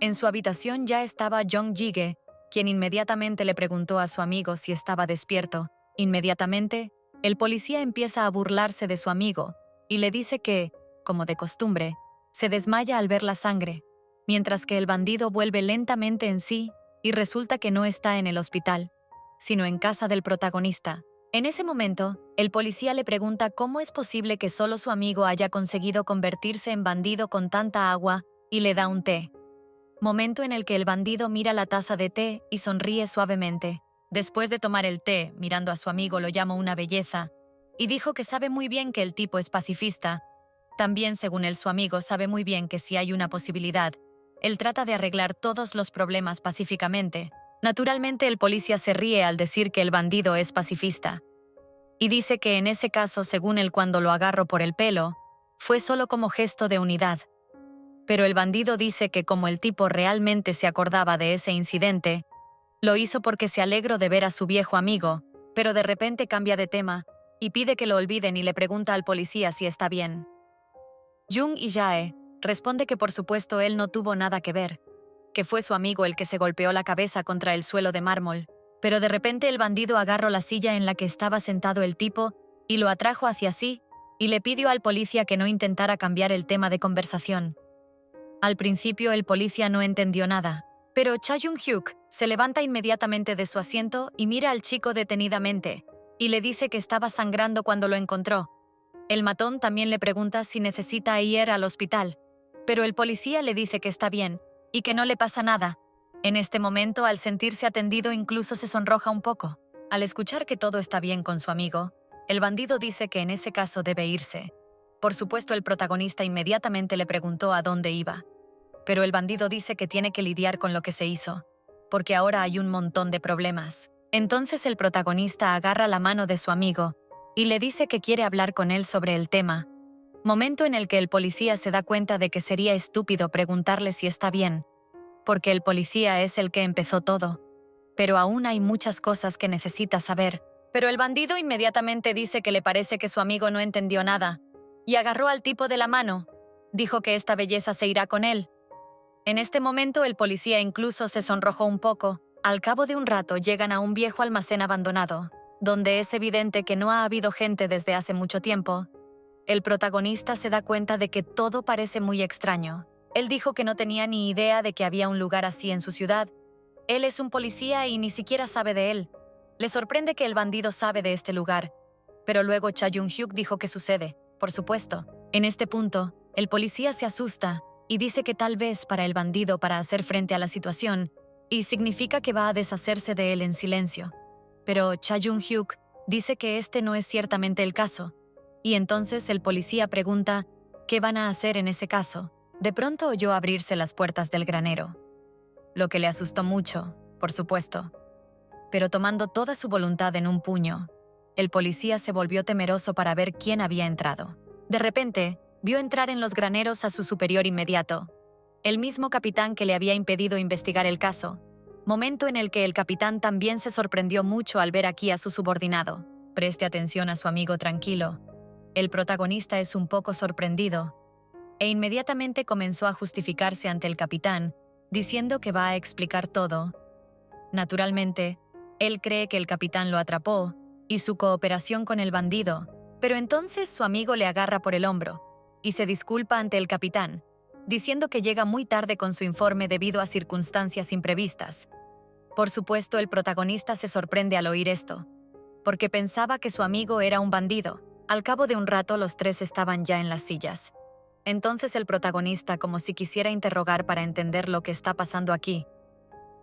En su habitación ya estaba Jong Jige, quien inmediatamente le preguntó a su amigo si estaba despierto. Inmediatamente, el policía empieza a burlarse de su amigo y le dice que, como de costumbre, se desmaya al ver la sangre, mientras que el bandido vuelve lentamente en sí y resulta que no está en el hospital, sino en casa del protagonista. En ese momento, el policía le pregunta cómo es posible que solo su amigo haya conseguido convertirse en bandido con tanta agua y le da un té. Momento en el que el bandido mira la taza de té y sonríe suavemente. Después de tomar el té, mirando a su amigo, lo llama una belleza y dijo que sabe muy bien que el tipo es pacifista. También, según él, su amigo sabe muy bien que si hay una posibilidad, él trata de arreglar todos los problemas pacíficamente. Naturalmente, el policía se ríe al decir que el bandido es pacifista y dice que en ese caso, según él, cuando lo agarró por el pelo, fue solo como gesto de unidad. Pero el bandido dice que como el tipo realmente se acordaba de ese incidente, lo hizo porque se alegró de ver a su viejo amigo, pero de repente cambia de tema y pide que lo olviden y le pregunta al policía si está bien. Jung Jae responde que por supuesto él no tuvo nada que ver, que fue su amigo el que se golpeó la cabeza contra el suelo de mármol, pero de repente el bandido agarró la silla en la que estaba sentado el tipo y lo atrajo hacia sí y le pidió al policía que no intentara cambiar el tema de conversación. Al principio el policía no entendió nada, pero Cha Jung-hyuk se levanta inmediatamente de su asiento y mira al chico detenidamente y le dice que estaba sangrando cuando lo encontró. El matón también le pregunta si necesita ir al hospital, pero el policía le dice que está bien y que no le pasa nada. En este momento, al sentirse atendido, incluso se sonroja un poco. Al escuchar que todo está bien con su amigo, el bandido dice que en ese caso debe irse. Por supuesto, el protagonista inmediatamente le preguntó a dónde iba, pero el bandido dice que tiene que lidiar con lo que se hizo, porque ahora hay un montón de problemas. Entonces el protagonista agarra la mano de su amigo y le dice que quiere hablar con él sobre el tema, momento en el que el policía se da cuenta de que sería estúpido preguntarle si está bien, porque el policía es el que empezó todo, pero aún hay muchas cosas que necesita saber. Pero el bandido inmediatamente dice que le parece que su amigo no entendió nada, y agarró al tipo de la mano. Dijo que esta belleza se irá con él. En este momento el policía incluso se sonrojó un poco. Al cabo de un rato llegan a un viejo almacén abandonado, donde es evidente que no ha habido gente desde hace mucho tiempo. El protagonista se da cuenta de que todo parece muy extraño. Él dijo que no tenía ni idea de que había un lugar así en su ciudad. Él es un policía y ni siquiera sabe de él. Le sorprende que el bandido sabe de este lugar, pero luego Cha Jung-hyuk dijo que sucede, por supuesto. En este punto, el policía se asusta y dice que tal vez para el bandido, para hacer frente a la situación, y significa que va a deshacerse de él en silencio. Pero Cha Jung-hyuk dice que este no es ciertamente el caso, y entonces el policía pregunta qué van a hacer en ese caso. De pronto oyó abrirse las puertas del granero, lo que le asustó mucho, por supuesto. Pero tomando toda su voluntad en un puño, el policía se volvió temeroso para ver quién había entrado. De repente, vio entrar en los graneros a su superior inmediato, el mismo capitán que le había impedido investigar el caso, momento en el que el capitán también se sorprendió mucho al ver aquí a su subordinado. Preste atención a su amigo tranquilo. El protagonista es un poco sorprendido, e inmediatamente comenzó a justificarse ante el capitán, diciendo que va a explicar todo. Naturalmente, él cree que el capitán lo atrapó y su cooperación con el bandido, pero entonces su amigo le agarra por el hombro y se disculpa ante el capitán, diciendo que llega muy tarde con su informe debido a circunstancias imprevistas. Por supuesto, el protagonista se sorprende al oír esto, porque pensaba que su amigo era un bandido. Al cabo de un rato, los tres estaban ya en las sillas. Entonces el protagonista, como si quisiera interrogar para entender lo que está pasando aquí,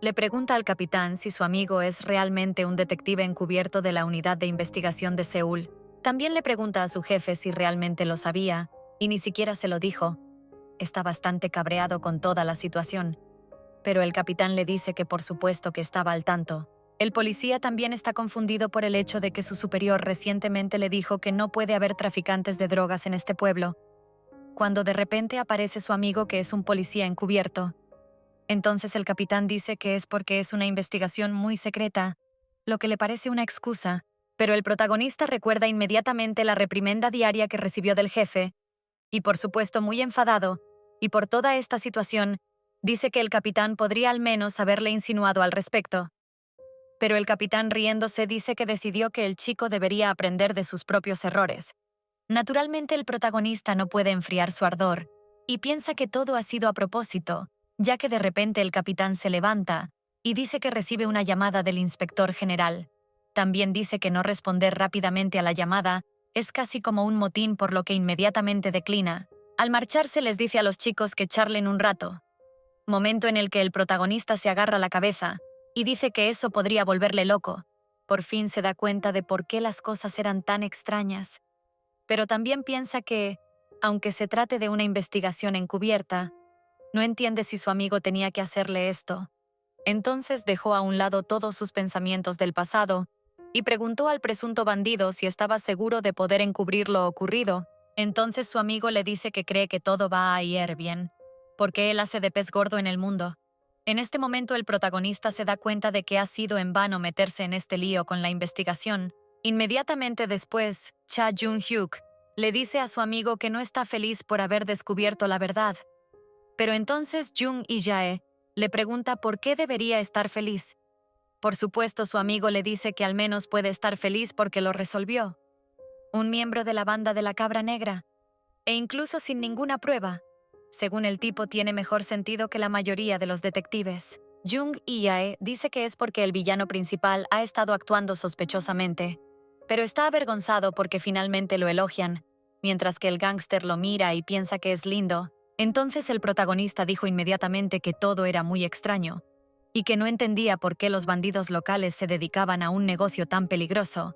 le pregunta al capitán si su amigo es realmente un detective encubierto de la unidad de investigación de Seúl. También le pregunta a su jefe si realmente lo sabía, y ni siquiera se lo dijo. Está bastante cabreado con toda la situación, pero el capitán le dice que por supuesto que estaba al tanto. El policía también está confundido por el hecho de que su superior recientemente le dijo que no puede haber traficantes de drogas en este pueblo, cuando de repente aparece su amigo que es un policía encubierto. Entonces el capitán dice que es porque es una investigación muy secreta, lo que le parece una excusa, pero el protagonista recuerda inmediatamente la reprimenda diaria que recibió del jefe, y por supuesto muy enfadado, y por toda esta situación, dice que el capitán podría al menos haberle insinuado al respecto. Pero el capitán, riéndose, dice que decidió que el chico debería aprender de sus propios errores. Naturalmente el protagonista no puede enfriar su ardor, y piensa que todo ha sido a propósito, ya que de repente el capitán se levanta y dice que recibe una llamada del inspector general. También dice que no responder rápidamente a la llamada es casi como un motín, por lo que inmediatamente declina. Al marcharse les dice a los chicos que charlen un rato, momento en el que el protagonista se agarra la cabeza y dice que eso podría volverle loco. Por fin se da cuenta de por qué las cosas eran tan extrañas. Pero también piensa que, aunque se trate de una investigación encubierta, no entiende si su amigo tenía que hacerle esto. Entonces dejó a un lado todos sus pensamientos del pasado y preguntó al presunto bandido si estaba seguro de poder encubrir lo ocurrido. Entonces su amigo le dice que cree que todo va a ir bien, porque él hace de pez gordo en el mundo. En este momento el protagonista se da cuenta de que ha sido en vano meterse en este lío con la investigación. Inmediatamente después, Cha Jung-hyuk le dice a su amigo que no está feliz por haber descubierto la verdad. Pero entonces Jung y-jae le pregunta por qué debería estar feliz. Por supuesto, su amigo le dice que al menos puede estar feliz porque lo resolvió. Un miembro de la banda de la Cabra Negra, e incluso sin ninguna prueba. Según el tipo, tiene mejor sentido que la mayoría de los detectives. Jung y-jae dice que es porque el villano principal ha estado actuando sospechosamente, pero está avergonzado porque finalmente lo elogian, mientras que el gángster lo mira y piensa que es lindo. Entonces el protagonista dijo inmediatamente que todo era muy extraño y que no entendía por qué los bandidos locales se dedicaban a un negocio tan peligroso.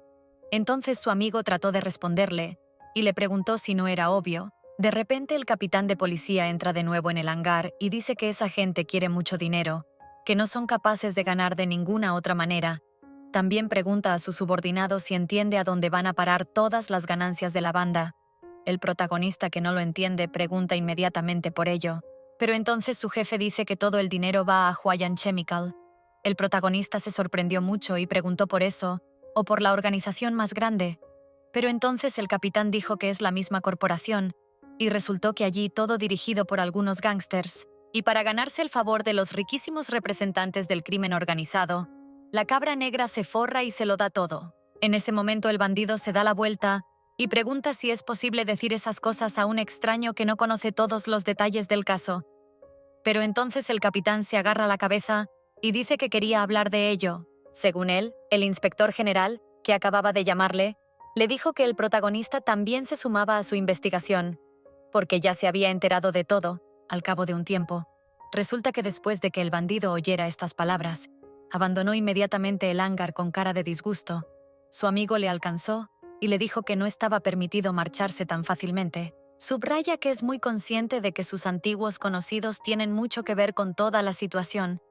Entonces su amigo trató de responderle y le preguntó si no era obvio. De repente el capitán de policía entra de nuevo en el hangar y dice que esa gente quiere mucho dinero, que no son capaces de ganar de ninguna otra manera. También pregunta a su subordinado si entiende a dónde van a parar todas las ganancias de la banda. El protagonista, que no lo entiende, pregunta inmediatamente por ello. Pero entonces su jefe dice que todo el dinero va a Huayan Chemical. El protagonista se sorprendió mucho y preguntó por eso, o por la organización más grande. Pero entonces el capitán dijo que es la misma corporación, y resultó que allí todo dirigido por algunos gángsters. Y para ganarse el favor de los riquísimos representantes del crimen organizado, la Cabra Negra se forra y se lo da todo. En ese momento el bandido se da la vuelta y pregunta si es posible decir esas cosas a un extraño que no conoce todos los detalles del caso. Pero entonces el capitán se agarra la cabeza y dice que quería hablar de ello. Según él, el inspector general, que acababa de llamarle, le dijo que el protagonista también se sumaba a su investigación, porque ya se había enterado de todo, al cabo de un tiempo. Resulta que después de que el bandido oyera estas palabras, abandonó inmediatamente el hangar con cara de disgusto. Su amigo le alcanzó y le dijo que no estaba permitido marcharse tan fácilmente. Subraya que es muy consciente de que sus antiguos conocidos tienen mucho que ver con toda la situación,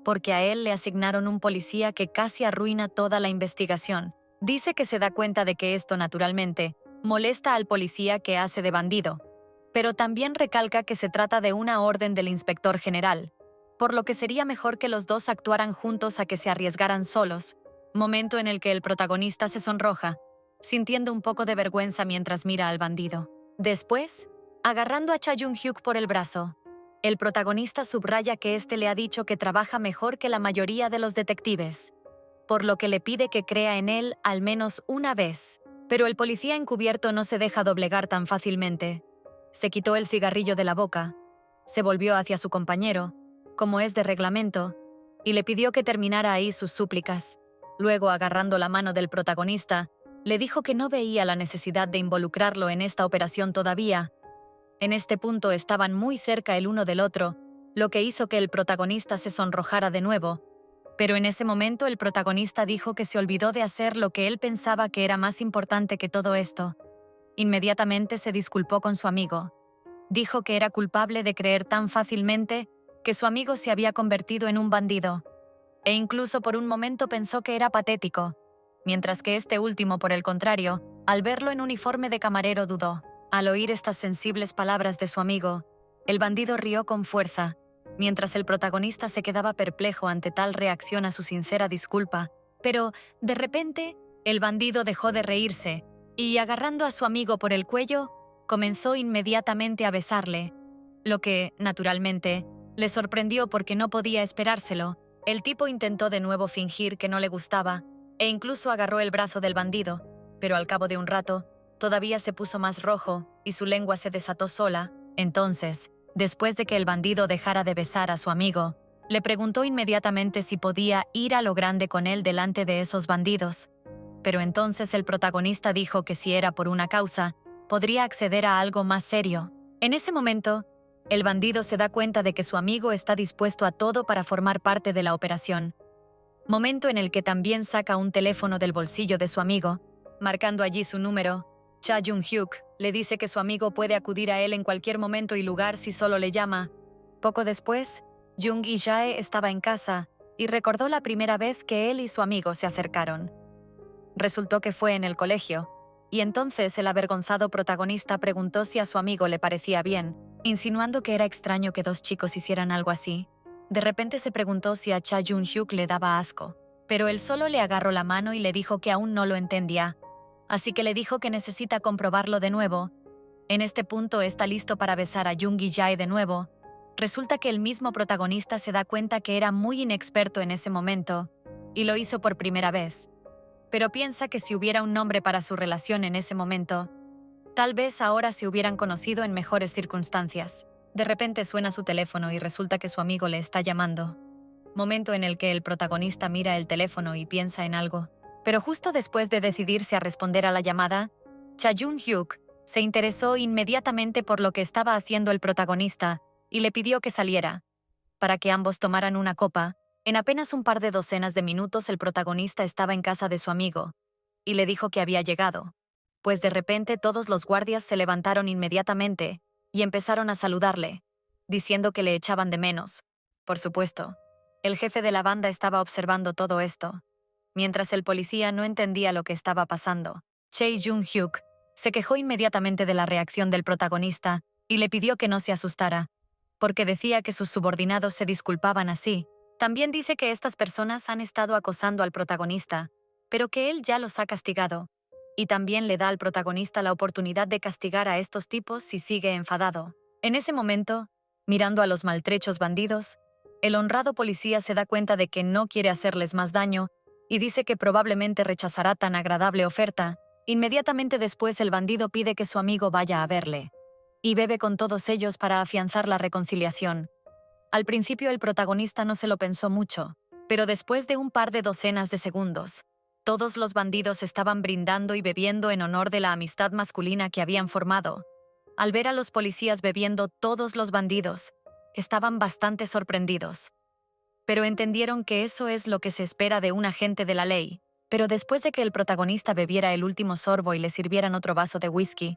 porque a él le asignaron un policía que casi arruina toda la investigación. Dice que se da cuenta de que esto, naturalmente, molesta al policía que hace de bandido, pero también recalca que se trata de una orden del inspector general, por lo que sería mejor que los dos actuaran juntos a que se arriesgaran solos, momento en el que el protagonista se sonroja, sintiendo un poco de vergüenza mientras mira al bandido. Después, agarrando a Cha Jung-hyuk por el brazo, el protagonista subraya que éste le ha dicho que trabaja mejor que la mayoría de los detectives, por lo que le pide que crea en él al menos una vez. Pero el policía encubierto no se deja doblegar tan fácilmente. Se quitó el cigarrillo de la boca, se volvió hacia su compañero, como es de reglamento, y le pidió que terminara ahí sus súplicas. Luego, agarrando la mano del protagonista, le dijo que no veía la necesidad de involucrarlo en esta operación todavía. En este punto estaban muy cerca el uno del otro, lo que hizo que el protagonista se sonrojara de nuevo. Pero en ese momento el protagonista dijo que se olvidó de hacer lo que él pensaba que era más importante que todo esto. Inmediatamente se disculpó con su amigo. Dijo que era culpable de creer tan fácilmente que su amigo se había convertido en un bandido. E incluso por un momento pensó que era patético, mientras que este último, por el contrario, al verlo en uniforme de camarero dudó. Al oír estas sensibles palabras de su amigo, el bandido rió con fuerza, mientras el protagonista se quedaba perplejo ante tal reacción a su sincera disculpa. Pero, de repente, el bandido dejó de reírse y, agarrando a su amigo por el cuello, comenzó inmediatamente a besarle, lo que, naturalmente, le sorprendió porque no podía esperárselo. El tipo intentó de nuevo fingir que no le gustaba e incluso agarró el brazo del bandido, pero al cabo de un rato, todavía se puso más rojo y su lengua se desató sola. Entonces, después de que el bandido dejara de besar a su amigo, le preguntó inmediatamente si podía ir a lo grande con él delante de esos bandidos. Pero entonces el protagonista dijo que si era por una causa, podría acceder a algo más serio. En ese momento, el bandido se da cuenta de que su amigo está dispuesto a todo para formar parte de la operación. Momento en el que también saca un teléfono del bolsillo de su amigo, marcando allí su número. Cha Jung-hyuk le dice que su amigo puede acudir a él en cualquier momento y lugar si solo le llama. Poco después, Jung y-jae estaba en casa y recordó la primera vez que él y su amigo se acercaron. Resultó que fue en el colegio, y entonces el avergonzado protagonista preguntó si a su amigo le parecía bien, insinuando que era extraño que dos chicos hicieran algo así. De repente se preguntó si a Cha Jung-hyuk le daba asco, pero él solo le agarró la mano y le dijo que aún no lo entendía, así que le dijo que necesita comprobarlo de nuevo. En este punto está listo para besar a Jung y-jae de nuevo. Resulta que el mismo protagonista se da cuenta que era muy inexperto en ese momento, y lo hizo por primera vez. Pero piensa que si hubiera un nombre para su relación en ese momento, tal vez ahora se hubieran conocido en mejores circunstancias. De repente suena su teléfono y resulta que su amigo le está llamando. Momento en el que el protagonista mira el teléfono y piensa en algo. Pero justo después de decidirse a responder a la llamada, Cha Jung-hyuk se interesó inmediatamente por lo que estaba haciendo el protagonista y le pidió que saliera, para que ambos tomaran una copa. En apenas un par de docenas de minutos el protagonista estaba en casa de su amigo, y le dijo que había llegado. Pues de repente todos los guardias se levantaron inmediatamente y empezaron a saludarle, diciendo que le echaban de menos. Por supuesto, el jefe de la banda estaba observando todo esto, mientras el policía no entendía lo que estaba pasando. Cha Jung-hyuk se quejó inmediatamente de la reacción del protagonista y le pidió que no se asustara, porque decía que sus subordinados se disculpaban así. También dice que estas personas han estado acosando al protagonista, pero que él ya los ha castigado, y también le da al protagonista la oportunidad de castigar a estos tipos si sigue enfadado. En ese momento, mirando a los maltrechos bandidos, el honrado policía se da cuenta de que no quiere hacerles más daño y dice que probablemente rechazará tan agradable oferta. Inmediatamente después el bandido pide que su amigo vaya a verle, y bebe con todos ellos para afianzar la reconciliación. Al principio el protagonista no se lo pensó mucho, pero después de un par de docenas de segundos, todos los bandidos estaban brindando y bebiendo en honor de la amistad masculina que habían formado. Al ver a los policías bebiendo todos los bandidos, estaban bastante sorprendidos. Pero entendieron que eso es lo que se espera de un agente de la ley. Pero después de que el protagonista bebiera el último sorbo y le sirvieran otro vaso de whisky,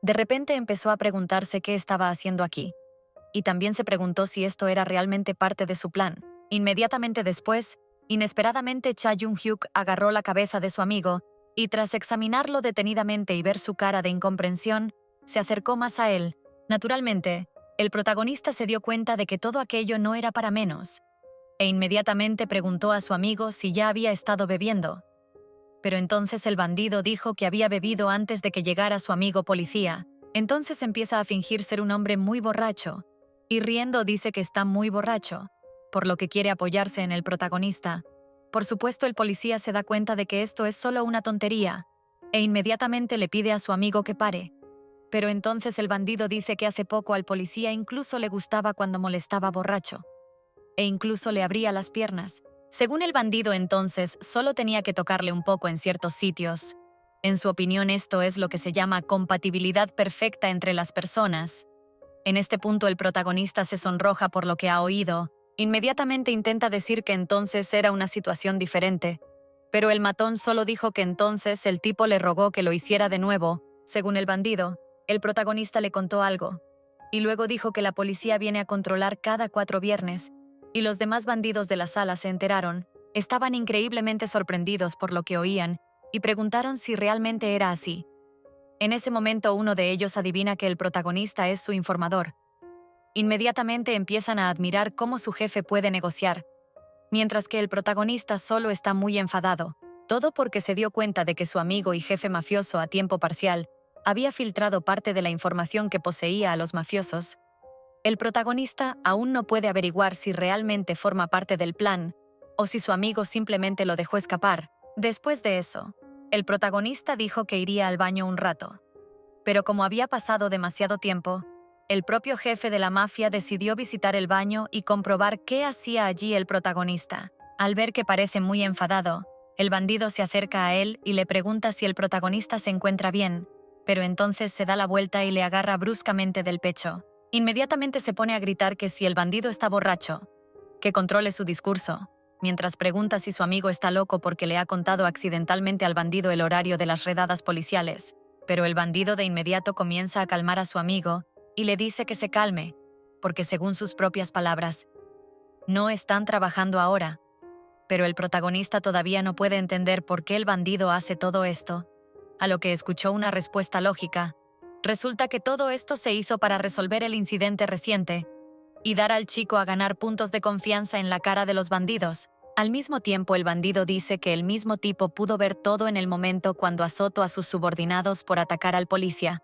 de repente empezó a preguntarse qué estaba haciendo aquí. Y también se preguntó si esto era realmente parte de su plan. Inmediatamente después, inesperadamente Cha Jung-hyuk agarró la cabeza de su amigo y tras examinarlo detenidamente y ver su cara de incomprensión, se acercó más a él. Naturalmente, el protagonista se dio cuenta de que todo aquello no era para menos, e inmediatamente preguntó a su amigo si ya había estado bebiendo. Pero entonces el bandido dijo que había bebido antes de que llegara su amigo policía. Entonces empieza a fingir ser un hombre muy borracho, y riendo dice que está muy borracho, por lo que quiere apoyarse en el protagonista. Por supuesto, el policía se da cuenta de que esto es solo una tontería, e inmediatamente le pide a su amigo que pare. Pero entonces el bandido dice que hace poco al policía incluso le gustaba cuando molestaba borracho, e incluso le abría las piernas. Según el bandido entonces, solo tenía que tocarle un poco en ciertos sitios. En su opinión, esto es lo que se llama compatibilidad perfecta entre las personas. En este punto el protagonista se sonroja por lo que ha oído. Inmediatamente intenta decir que entonces era una situación diferente. Pero el matón solo dijo que entonces el tipo le rogó que lo hiciera de nuevo. Según el bandido, el protagonista le contó algo. Y luego dijo que la policía viene a controlar cada 4 viernes. Y los demás bandidos de la sala se enteraron. Estaban increíblemente sorprendidos por lo que oían y preguntaron si realmente era así. En ese momento uno de ellos adivina que el protagonista es su informador. Inmediatamente empiezan a admirar cómo su jefe puede negociar, mientras que el protagonista solo está muy enfadado, todo porque se dio cuenta de que su amigo y jefe mafioso a tiempo parcial había filtrado parte de la información que poseía a los mafiosos. El protagonista aún no puede averiguar si realmente forma parte del plan o si su amigo simplemente lo dejó escapar. Después de eso, el protagonista dijo que iría al baño un rato. Pero como había pasado demasiado tiempo, el propio jefe de la mafia decidió visitar el baño y comprobar qué hacía allí el protagonista. Al ver que parece muy enfadado, el bandido se acerca a él y le pregunta si el protagonista se encuentra bien, pero entonces se da la vuelta y le agarra bruscamente del pecho. Inmediatamente se pone a gritar que si el bandido está borracho, que controle su discurso, mientras pregunta si su amigo está loco porque le ha contado accidentalmente al bandido el horario de las redadas policiales. Pero el bandido de inmediato comienza a calmar a su amigo y le dice que se calme, porque según sus propias palabras, no están trabajando ahora. Pero el protagonista todavía no puede entender por qué el bandido hace todo esto, a lo que escuchó una respuesta lógica. Resulta que todo esto se hizo para resolver el incidente reciente y dar al chico a ganar puntos de confianza en la cara de los bandidos. Al mismo tiempo, el bandido dice que el mismo tipo pudo ver todo en el momento cuando azotó a sus subordinados por atacar al policía.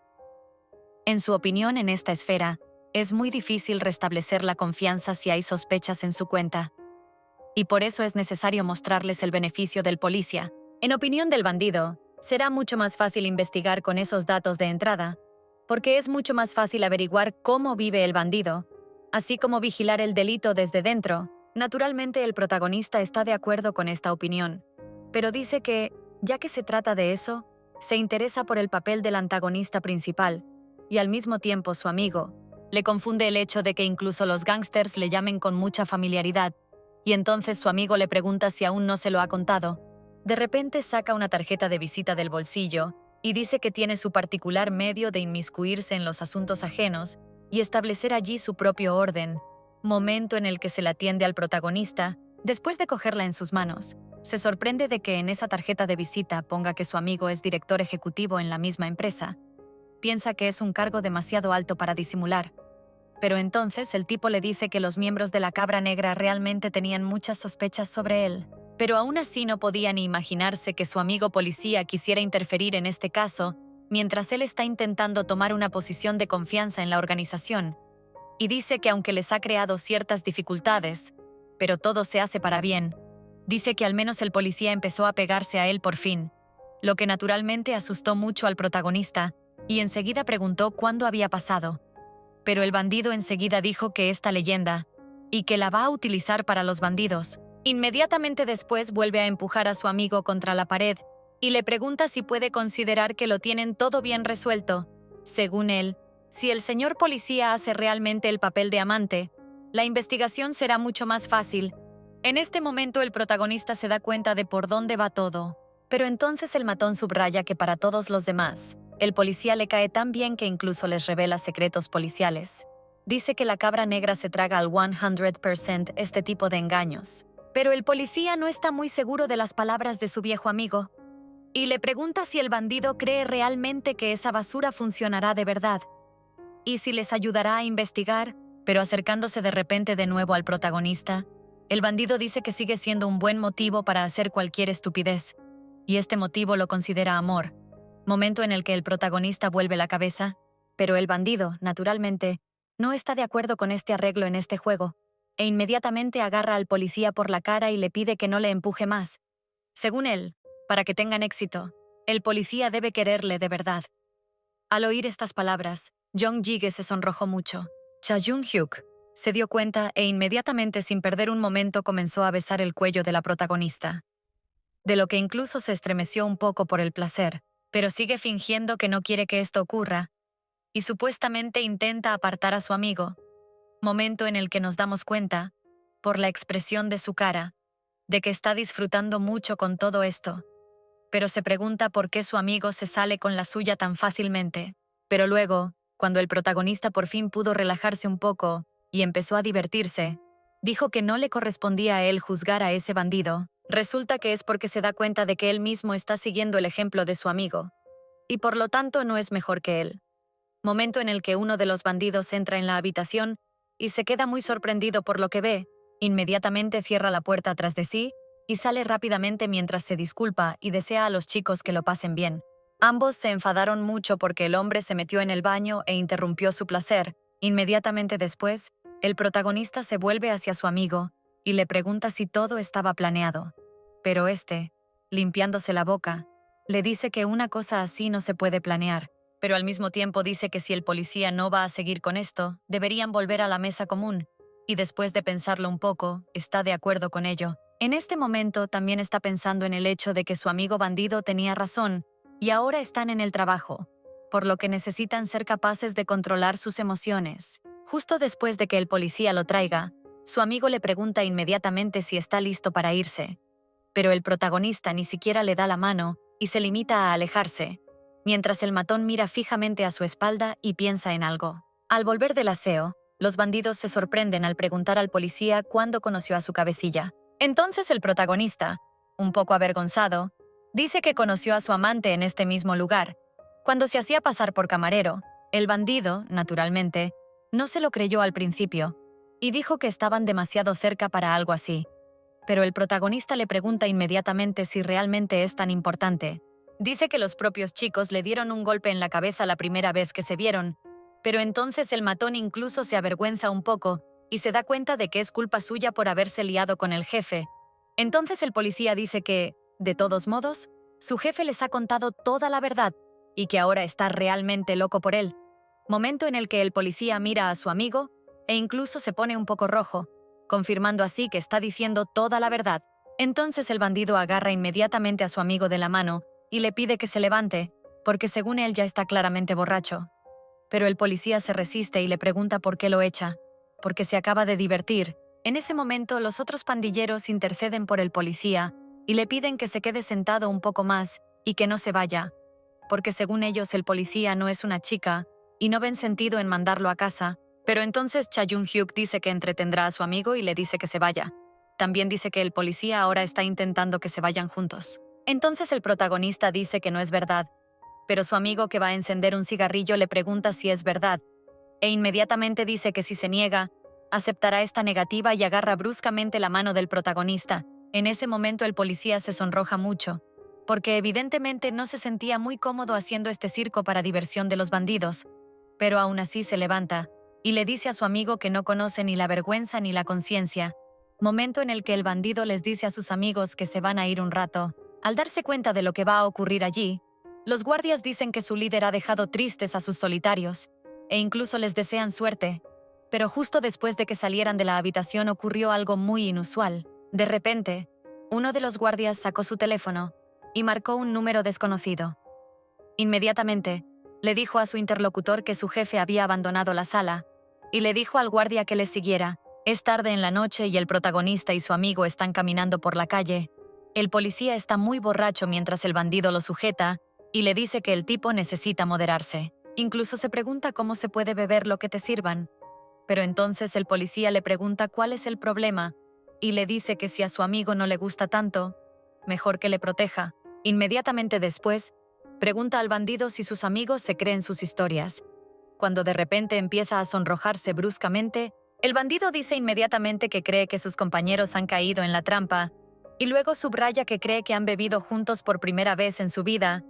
En su opinión, en esta esfera, es muy difícil restablecer la confianza si hay sospechas en su cuenta. Y por eso es necesario mostrarles el beneficio del policía. En opinión del bandido, será mucho más fácil investigar con esos datos de entrada, porque es mucho más fácil averiguar cómo vive el bandido, así como vigilar el delito desde dentro. Naturalmente, el protagonista está de acuerdo con esta opinión, pero dice que, ya que se trata de eso, se interesa por el papel del antagonista principal, y al mismo tiempo su amigo le confunde el hecho de que incluso los gángsters le llamen con mucha familiaridad, y entonces su amigo le pregunta si aún no se lo ha contado. De repente saca una tarjeta de visita del bolsillo y dice que tiene su particular medio de inmiscuirse en los asuntos ajenos y establecer allí su propio orden, momento en el que se le atiende al protagonista. Después de cogerla en sus manos, se sorprende de que en esa tarjeta de visita ponga que su amigo es director ejecutivo en la misma empresa. Piensa que es un cargo demasiado alto para disimular. Pero entonces el tipo le dice que los miembros de la Cabra Negra realmente tenían muchas sospechas sobre él. Pero aún así no podía ni imaginarse que su amigo policía quisiera interferir en este caso, mientras él está intentando tomar una posición de confianza en la organización. Y dice que aunque les ha creado ciertas dificultades, pero todo se hace para bien. Dice que al menos el policía empezó a pegarse a él por fin, lo que naturalmente asustó mucho al protagonista, y enseguida preguntó cuándo había pasado. Pero el bandido enseguida dijo que esta leyenda, y que la va a utilizar para los bandidos. Inmediatamente después vuelve a empujar a su amigo contra la pared, y le pregunta si puede considerar que lo tienen todo bien resuelto. Según él, si el señor policía hace realmente el papel de amante, la investigación será mucho más fácil. En este momento el protagonista se da cuenta de por dónde va todo. Pero entonces el matón subraya que para todos los demás, el policía le cae tan bien que incluso les revela secretos policiales. Dice que la cabra negra se traga al 100% este tipo de engaños. Pero el policía no está muy seguro de las palabras de su viejo amigo. Y le pregunta si el bandido cree realmente que esa basura funcionará de verdad. Y si les ayudará a investigar, pero acercándose de repente de nuevo al protagonista, el bandido dice que sigue siendo un buen motivo para hacer cualquier estupidez. Y este motivo lo considera amor. Momento en el que el protagonista vuelve la cabeza, pero el bandido, naturalmente, no está de acuerdo con este arreglo en este juego, e inmediatamente agarra al policía por la cara y le pide que no le empuje más. Según él, para que tengan éxito, el policía debe quererle de verdad. Al oír estas palabras, Jong Jige se sonrojó mucho. Cha Jung-hyuk se dio cuenta e inmediatamente, sin perder un momento, comenzó a besar el cuello de la protagonista. De lo que incluso se estremeció un poco por el placer, pero sigue fingiendo que no quiere que esto ocurra, y supuestamente intenta apartar a su amigo. Momento en el que nos damos cuenta, por la expresión de su cara, de que está disfrutando mucho con todo esto. Pero se pregunta por qué su amigo se sale con la suya tan fácilmente. Pero luego, cuando el protagonista por fin pudo relajarse un poco y empezó a divertirse, dijo que no le correspondía a él juzgar a ese bandido. Resulta que es porque se da cuenta de que él mismo está siguiendo el ejemplo de su amigo, y por lo tanto no es mejor que él. Momento en el que uno de los bandidos entra en la habitación y se queda muy sorprendido por lo que ve, inmediatamente cierra la puerta tras de sí y sale rápidamente mientras se disculpa y desea a los chicos que lo pasen bien. Ambos se enfadaron mucho porque el hombre se metió en el baño e interrumpió su placer. Inmediatamente después, el protagonista se vuelve hacia su amigo y le pregunta si todo estaba planeado. Pero este, limpiándose la boca, le dice que una cosa así no se puede planear, pero al mismo tiempo dice que si el policía no va a seguir con esto, deberían volver a la mesa común, y después de pensarlo un poco, está de acuerdo con ello. En este momento también está pensando en el hecho de que su amigo bandido tenía razón, y ahora están en el trabajo, por lo que necesitan ser capaces de controlar sus emociones. Justo después de que el policía lo traiga, su amigo le pregunta inmediatamente si está listo para irse. Pero el protagonista ni siquiera le da la mano y se limita a alejarse, mientras el matón mira fijamente a su espalda y piensa en algo. Al volver del aseo, los bandidos se sorprenden al preguntar al policía cuándo conoció a su cabecilla. Entonces el protagonista, un poco avergonzado, dice que conoció a su amante en este mismo lugar, cuando se hacía pasar por camarero. El bandido, naturalmente, no se lo creyó al principio, y dijo que estaban demasiado cerca para algo así. Pero el protagonista le pregunta inmediatamente si realmente es tan importante. Dice que los propios chicos le dieron un golpe en la cabeza la primera vez que se vieron, pero entonces el matón incluso se avergüenza un poco y se da cuenta de que es culpa suya por haberse liado con el jefe. Entonces el policía dice que, de todos modos, su jefe les ha contado toda la verdad y que ahora está realmente loco por él. Momento en el que el policía mira a su amigo e incluso se pone un poco rojo, confirmando así que está diciendo toda la verdad. Entonces el bandido agarra inmediatamente a su amigo de la mano y le pide que se levante, porque según él ya está claramente borracho. Pero el policía se resiste y le pregunta por qué lo echa, porque se acaba de divertir. En ese momento los otros pandilleros interceden por el policía y le piden que se quede sentado un poco más y que no se vaya, porque según ellos el policía no es una chica y no ven sentido en mandarlo a casa. Pero entonces Cha Jung-hyuk dice que entretendrá a su amigo y le dice que se vaya. También dice que el policía ahora está intentando que se vayan juntos. Entonces el protagonista dice que no es verdad, pero su amigo, que va a encender un cigarrillo, le pregunta si es verdad, e inmediatamente dice que si se niega, aceptará esta negativa y agarra bruscamente la mano del protagonista. En ese momento el policía se sonroja mucho, porque evidentemente no se sentía muy cómodo haciendo este circo para diversión de los bandidos, pero aún así se levanta y le dice a su amigo que no conoce ni la vergüenza ni la conciencia. Momento en el que el bandido les dice a sus amigos que se van a ir un rato. Al darse cuenta de lo que va a ocurrir allí, los guardias dicen que su líder ha dejado tristes a sus solitarios, e incluso les desean suerte. Pero justo después de que salieran de la habitación ocurrió algo muy inusual. De repente, uno de los guardias sacó su teléfono y marcó un número desconocido. Inmediatamente, le dijo a su interlocutor que su jefe había abandonado la sala, y le dijo al guardia que le siguiera, Es tarde en la noche y el protagonista y su amigo están caminando por la calle. El policía está muy borracho mientras el bandido lo sujeta y le dice que el tipo necesita moderarse. Incluso se pregunta cómo se puede beber lo que te sirvan. Pero entonces el policía le pregunta cuál es el problema y le dice que si a su amigo no le gusta tanto, mejor que le proteja. Inmediatamente después, pregunta al bandido si sus amigos se creen sus historias. Cuando de repente empieza a sonrojarse bruscamente, el bandido dice inmediatamente que cree que sus compañeros han caído en la trampa y luego subraya que cree que han bebido juntos por primera vez en su vida.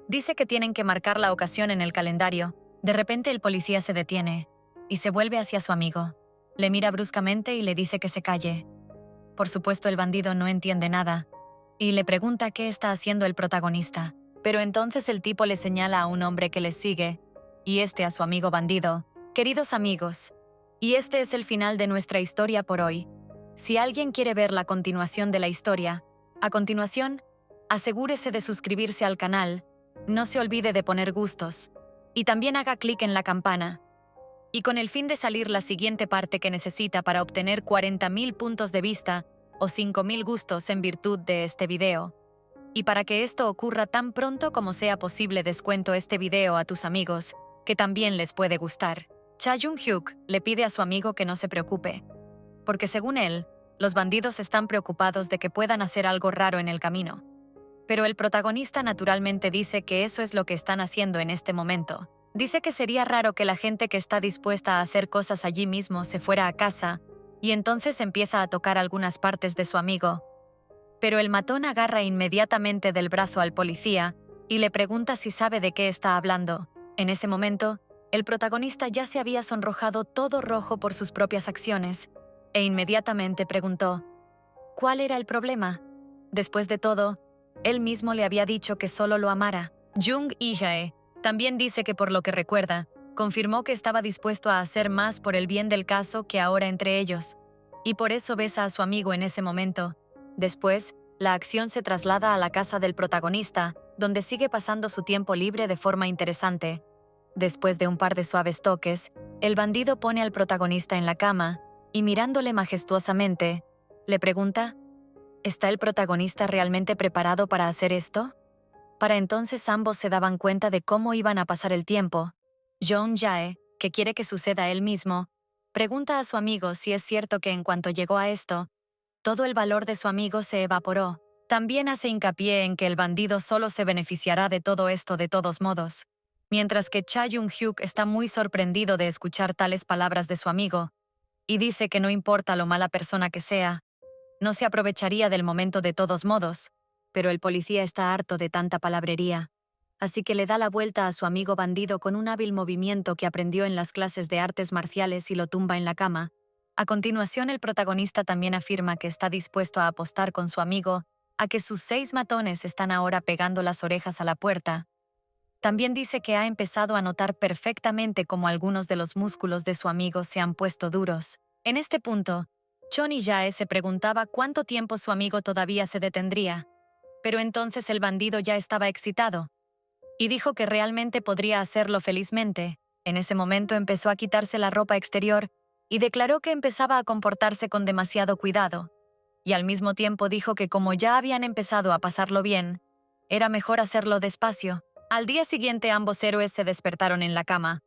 Dice que tienen que marcar la ocasión en el calendario. De repente el policía se detiene y se vuelve hacia su amigo. Le mira bruscamente y le dice que se calle. Por supuesto, el bandido no entiende nada y le pregunta qué está haciendo el protagonista. Pero entonces el tipo le señala a un hombre que les sigue y a su amigo bandido. Queridos amigos, y este es el final de nuestra historia por hoy. Si alguien quiere ver la continuación de la historia, a continuación, asegúrese de suscribirse al canal, no se olvide de poner gustos, y también haga clic en la campana. Y con el fin de salir la siguiente parte que necesita para obtener 40,000 puntos de vista o 5,000 gustos en virtud de este video. Y para que esto ocurra tan pronto como sea posible, descuento este video a tus amigos, que también les puede gustar. Cha Jung-hyuk le pide a su amigo que no se preocupe, porque según él, los bandidos están preocupados de que puedan hacer algo raro en el camino. Pero el protagonista naturalmente dice que eso es lo que están haciendo en este momento. Dice que sería raro que la gente que está dispuesta a hacer cosas allí mismo se fuera a casa, y entonces empieza a tocar algunas partes de su amigo. Pero el matón agarra inmediatamente del brazo al policía y le pregunta si sabe de qué está hablando. En ese momento, el protagonista ya se había sonrojado todo rojo por sus propias acciones, e inmediatamente preguntó, ¿cuál era el problema? Después de todo, él mismo le había dicho que solo lo amara. Jung Hee-jae también dice que por lo que recuerda, confirmó que estaba dispuesto a hacer más por el bien del caso que ahora entre ellos, y por eso besa a su amigo en ese momento. Después, la acción se traslada a la casa del protagonista, donde sigue pasando su tiempo libre de forma interesante. Después de un par de suaves toques, el bandido pone al protagonista en la cama y mirándole majestuosamente, le pregunta, ¿está el protagonista realmente preparado para hacer esto? Para entonces ambos se daban cuenta de cómo iban a pasar el tiempo. Jong Jae, que quiere que suceda él mismo, pregunta a su amigo si es cierto que en cuanto llegó a esto, todo el valor de su amigo se evaporó. También hace hincapié en que el bandido solo se beneficiará de todo esto de todos modos. Mientras que Cha Jung-hyuk está muy sorprendido de escuchar tales palabras de su amigo, y dice que no importa lo mala persona que sea, no se aprovecharía del momento de todos modos, pero el policía está harto de tanta palabrería, así que le da la vuelta a su amigo bandido con un hábil movimiento que aprendió en las clases de artes marciales y lo tumba en la cama. A continuación, el protagonista también afirma que está dispuesto a apostar con su amigo a que sus 6 matones están ahora pegando las orejas a la puerta. También dice que ha empezado a notar perfectamente cómo algunos de los músculos de su amigo se han puesto duros. En este punto, Chon Jae se preguntaba cuánto tiempo su amigo todavía se detendría. Pero entonces el bandido ya estaba excitado y dijo que realmente podría hacerlo felizmente. En ese momento empezó a quitarse la ropa exterior y declaró que empezaba a comportarse con demasiado cuidado. Y al mismo tiempo dijo que como ya habían empezado a pasarlo bien, era mejor hacerlo despacio. Al día siguiente ambos héroes se despertaron en la cama.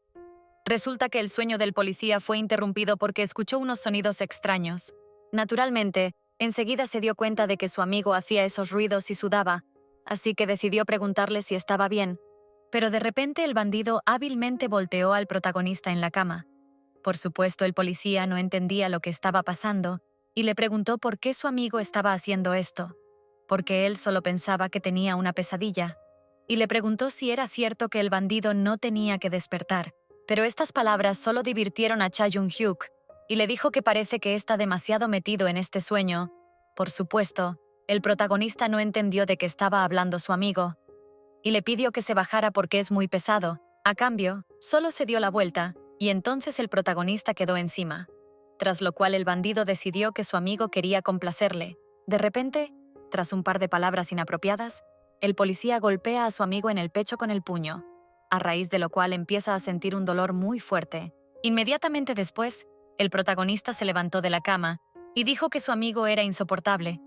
Resulta que el sueño del policía fue interrumpido porque escuchó unos sonidos extraños. Naturalmente, enseguida se dio cuenta de que su amigo hacía esos ruidos y sudaba, así que decidió preguntarle si estaba bien. Pero de repente el bandido hábilmente volteó al protagonista en la cama. Por supuesto, el policía no entendía lo que estaba pasando y le preguntó por qué su amigo estaba haciendo esto, porque él solo pensaba que tenía una pesadilla. Y le preguntó si era cierto que el bandido no tenía que despertar. Pero estas palabras solo divirtieron a Cha Jung-hyuk, y le dijo que parece que está demasiado metido en este sueño. Por supuesto, el protagonista no entendió de qué estaba hablando su amigo, y le pidió que se bajara porque es muy pesado. A cambio, solo se dio la vuelta, y entonces el protagonista quedó encima. Tras lo cual el bandido decidió que su amigo quería complacerle. De repente, tras un par de palabras inapropiadas, el policía golpea a su amigo en el pecho con el puño, a raíz de lo cual empieza a sentir un dolor muy fuerte. Inmediatamente después, El protagonista se levantó de la cama y dijo que su amigo era insoportable,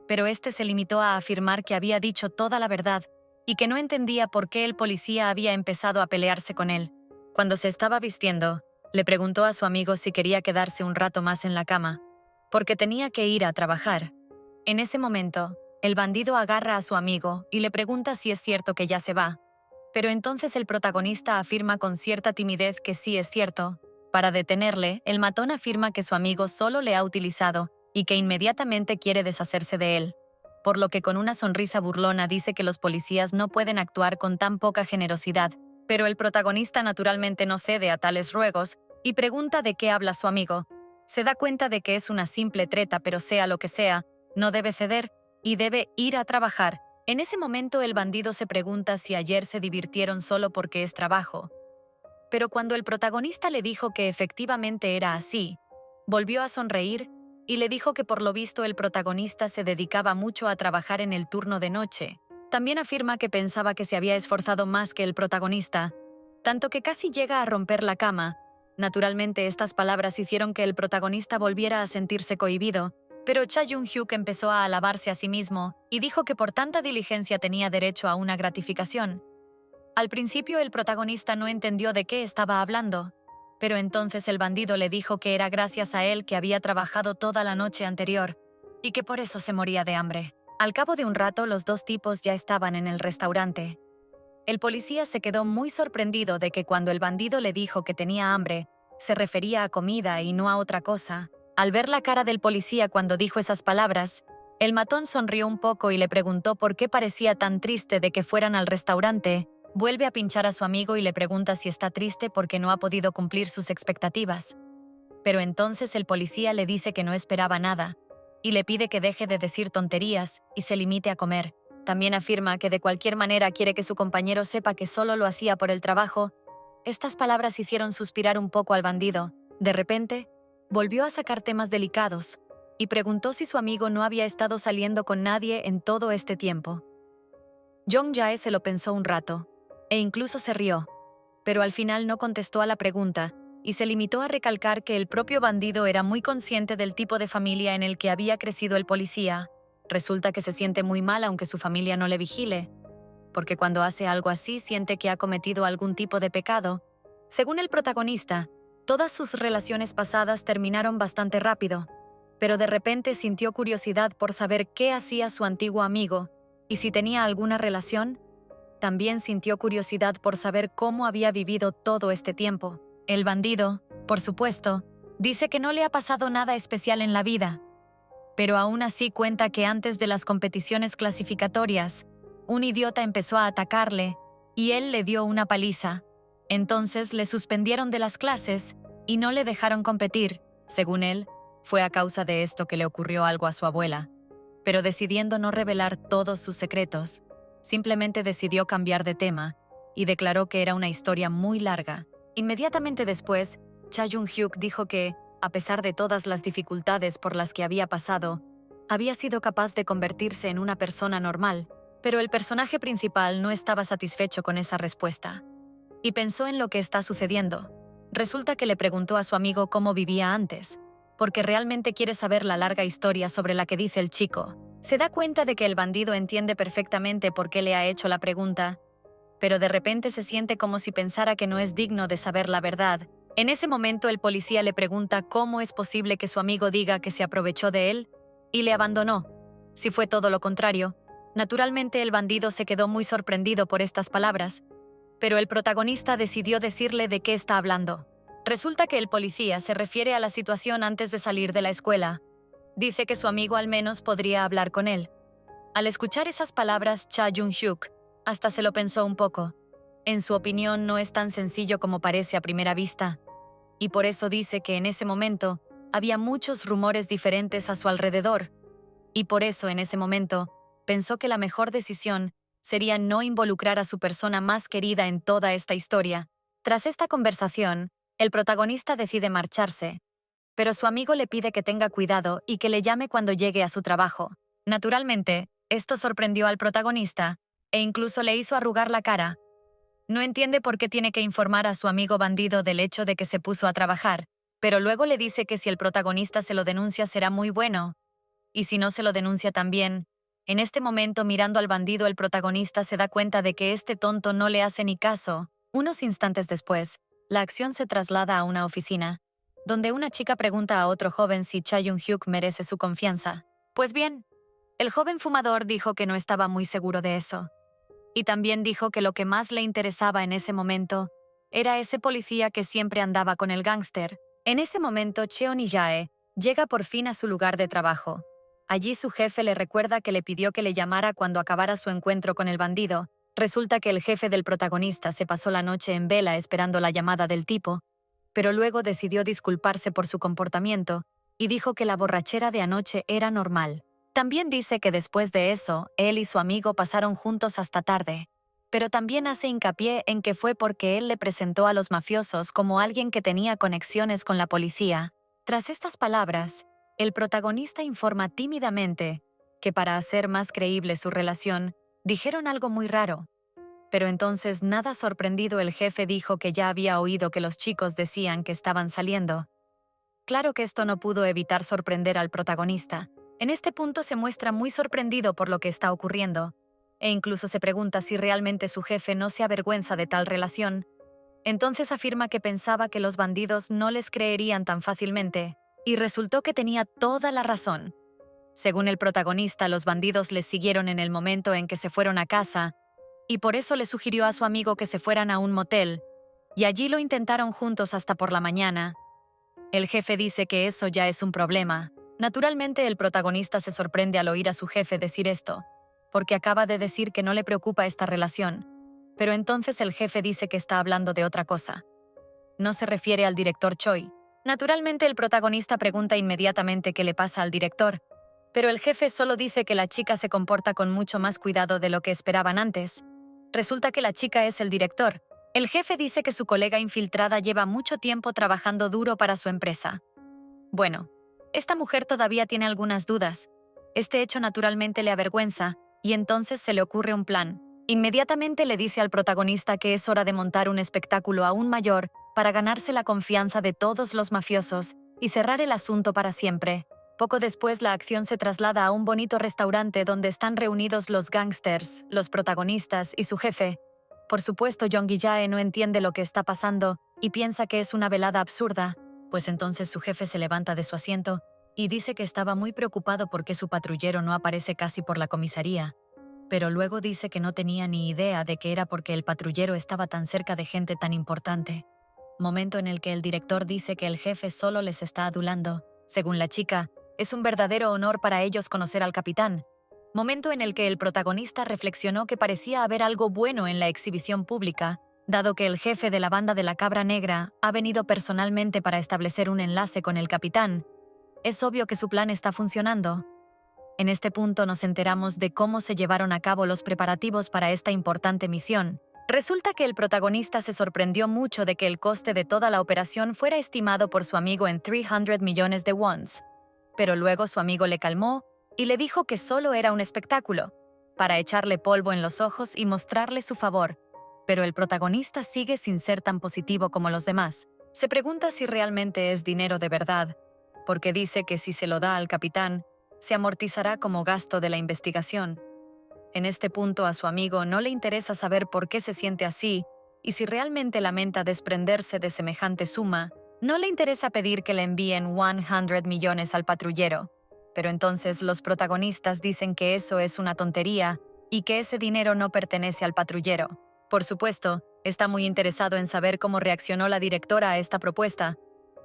pero este se limitó a afirmar que había dicho toda la verdad y que no entendía por qué el policía había empezado a pelearse con él. Cuando se estaba vistiendo, le preguntó a su amigo si quería quedarse un rato más en la cama, porque tenía que ir a trabajar. En ese momento, el bandido agarra a su amigo y le pregunta si es cierto que ya se va. Pero entonces el protagonista afirma con cierta timidez que sí es cierto. Para detenerle, el matón afirma que su amigo solo le ha utilizado y que inmediatamente quiere deshacerse de él. Por lo que con una sonrisa burlona dice que los policías no pueden actuar con tan poca generosidad, pero el protagonista naturalmente no cede a tales ruegos y pregunta de qué habla su amigo. Se da cuenta de que es una simple treta, pero sea lo que sea, no debe ceder y debe ir a trabajar. En ese momento el bandido se pregunta si ayer se divirtieron solo porque es trabajo. Pero cuando el protagonista le dijo que efectivamente era así, volvió a sonreír y le dijo que por lo visto el protagonista se dedicaba mucho a trabajar en el turno de noche. También afirma que pensaba que se había esforzado más que el protagonista, tanto que casi llega a romper la cama. Naturalmente, estas palabras hicieron que el protagonista volviera a sentirse cohibido, pero Cha Jung-hyuk empezó a alabarse a sí mismo y dijo que por tanta diligencia tenía derecho a una gratificación. Al principio el protagonista no entendió de qué estaba hablando, pero entonces el bandido le dijo que era gracias a él que había trabajado toda la noche anterior y que por eso se moría de hambre. Al cabo de un rato, los dos tipos ya estaban en el restaurante. El policía se quedó muy sorprendido de que cuando el bandido le dijo que tenía hambre, se refería a comida y no a otra cosa. Al ver la cara del policía cuando dijo esas palabras, el matón sonrió un poco y le preguntó por qué parecía tan triste de que fueran al restaurante. Vuelve a pinchar a su amigo y le pregunta si está triste porque no ha podido cumplir sus expectativas. Pero entonces el policía le dice que no esperaba nada y le pide que deje de decir tonterías y se limite a comer. También afirma que de cualquier manera quiere que su compañero sepa que solo lo hacía por el trabajo. Estas palabras hicieron suspirar un poco al bandido. De repente, volvió a sacar temas delicados y preguntó si su amigo no había estado saliendo con nadie en todo este tiempo. Jong Jae se lo pensó un rato e incluso se rió, pero al final no contestó a la pregunta y se limitó a recalcar que el propio bandido era muy consciente del tipo de familia en el que había crecido el policía. Resulta que se siente muy mal aunque su familia no le vigile, porque cuando hace algo así siente que ha cometido algún tipo de pecado. Según el protagonista, todas sus relaciones pasadas terminaron bastante rápido, pero de repente sintió curiosidad por saber qué hacía su antiguo amigo y si tenía alguna relación. También sintió curiosidad por saber cómo había vivido todo este tiempo. El bandido, por supuesto, dice que no le ha pasado nada especial en la vida, pero aún así cuenta que antes de las competiciones clasificatorias, un idiota empezó a atacarle y él le dio una paliza. Entonces le suspendieron de las clases y no le dejaron competir. Según él, fue a causa de esto que le ocurrió algo a su abuela, pero decidiendo no revelar todos sus secretos, simplemente decidió cambiar de tema y declaró que era una historia muy larga. Inmediatamente después, Cha Jung-hyuk dijo que, a pesar de todas las dificultades por las que había pasado, había sido capaz de convertirse en una persona normal, pero el personaje principal no estaba satisfecho con esa respuesta y pensó en lo que está sucediendo. Resulta que le preguntó a su amigo cómo vivía antes, porque realmente quiere saber la larga historia sobre la que dice el chico. Se da cuenta de que el bandido entiende perfectamente por qué le ha hecho la pregunta, pero de repente se siente como si pensara que no es digno de saber la verdad. En ese momento el policía le pregunta cómo es posible que su amigo diga que se aprovechó de él y le abandonó, si fue todo lo contrario. Naturalmente el bandido se quedó muy sorprendido por estas palabras, pero el protagonista decidió decirle de qué está hablando. Resulta que el policía se refiere a la situación antes de salir de la escuela. Dice que su amigo al menos podría hablar con él. Al escuchar esas palabras, Cha Jung-hyuk hasta se lo pensó un poco. En su opinión, no es tan sencillo como parece a primera vista, y por eso dice que en ese momento había muchos rumores diferentes a su alrededor, y por eso en ese momento pensó que la mejor decisión sería no involucrar a su persona más querida en toda esta historia. Tras esta conversación, el protagonista decide marcharse, pero su amigo le pide que tenga cuidado y que le llame cuando llegue a su trabajo. Naturalmente, esto sorprendió al protagonista e incluso le hizo arrugar la cara. No entiende por qué tiene que informar a su amigo bandido del hecho de que se puso a trabajar, pero luego le dice que si el protagonista se lo denuncia será muy bueno, y si no se lo denuncia también. En este momento, mirando al bandido, el protagonista se da cuenta de que este tonto no le hace ni caso. Unos instantes después, la acción se traslada a una oficina, donde una chica pregunta a otro joven si Cha Eun-hyuk merece su confianza. Pues bien, el joven fumador dijo que no estaba muy seguro de eso. Y también dijo que lo que más le interesaba en ese momento era ese policía que siempre andaba con el gángster. En ese momento, Cheon Jae llega por fin a su lugar de trabajo. Allí su jefe le recuerda que le pidió que le llamara cuando acabara su encuentro con el bandido. Resulta que el jefe del protagonista se pasó la noche en vela esperando la llamada del tipo, pero luego decidió disculparse por su comportamiento y dijo que la borrachera de anoche era normal. También dice que después de eso, él y su amigo pasaron juntos hasta tarde, pero también hace hincapié en que fue porque él le presentó a los mafiosos como alguien que tenía conexiones con la policía. Tras estas palabras, el protagonista informa tímidamente que para hacer más creíble su relación, dijeron algo muy raro. Pero entonces, nada sorprendido, el jefe dijo que ya había oído que los chicos decían que estaban saliendo. Claro que esto no pudo evitar sorprender al protagonista. En este punto se muestra muy sorprendido por lo que está ocurriendo, e incluso se pregunta si realmente su jefe no se avergüenza de tal relación. Entonces afirma que pensaba que los bandidos no les creerían tan fácilmente, y resultó que tenía toda la razón. Según el protagonista, los bandidos les siguieron en el momento en que se fueron a casa, y por eso le sugirió a su amigo que se fueran a un motel, y allí lo intentaron juntos hasta por la mañana. El jefe dice que eso ya es un problema. Naturalmente, el protagonista se sorprende al oír a su jefe decir esto, porque acaba de decir que no le preocupa esta relación. Pero entonces el jefe dice que está hablando de otra cosa. No se refiere al director Choi. Naturalmente, el protagonista pregunta inmediatamente qué le pasa al director, pero el jefe solo dice que la chica se comporta con mucho más cuidado de lo que esperaban antes. Resulta que la chica es el director. El jefe dice que su colega infiltrada lleva mucho tiempo trabajando duro para su empresa. Bueno, esta mujer todavía tiene algunas dudas. Este hecho naturalmente le avergüenza, y entonces se le ocurre un plan. Inmediatamente le dice al protagonista que es hora de montar un espectáculo aún mayor para ganarse la confianza de todos los mafiosos y cerrar el asunto para siempre. Poco después, la acción se traslada a un bonito restaurante donde están reunidos los gángsters, los protagonistas y su jefe. Por supuesto, Jong Gi-jae no entiende lo que está pasando y piensa que es una velada absurda, pues entonces su jefe se levanta de su asiento y dice que estaba muy preocupado porque su patrullero no aparece casi por la comisaría, pero luego dice que no tenía ni idea de que era porque el patrullero estaba tan cerca de gente tan importante. Momento en el que el director dice que el jefe solo les está adulando. Según la chica, es un verdadero honor para ellos conocer al capitán. Momento en el que el protagonista reflexionó que parecía haber algo bueno en la exhibición pública, dado que el jefe de la banda de la Cabra Negra ha venido personalmente para establecer un enlace con el capitán. Es obvio que su plan está funcionando. En este punto nos enteramos de cómo se llevaron a cabo los preparativos para esta importante misión. Resulta que el protagonista se sorprendió mucho de que el coste de toda la operación fuera estimado por su amigo en 300 millones de wons. Pero luego su amigo le calmó y le dijo que solo era un espectáculo, para echarle polvo en los ojos y mostrarle su favor. Pero el protagonista sigue sin ser tan positivo como los demás. Se pregunta si realmente es dinero de verdad, porque dice que si se lo da al capitán, se amortizará como gasto de la investigación. En este punto a su amigo no le interesa saber por qué se siente así y si realmente lamenta desprenderse de semejante suma. No le interesa pedir que le envíen 100 millones al patrullero. Pero entonces los protagonistas dicen que eso es una tontería y que ese dinero no pertenece al patrullero. Por supuesto, está muy interesado en saber cómo reaccionó la directora a esta propuesta,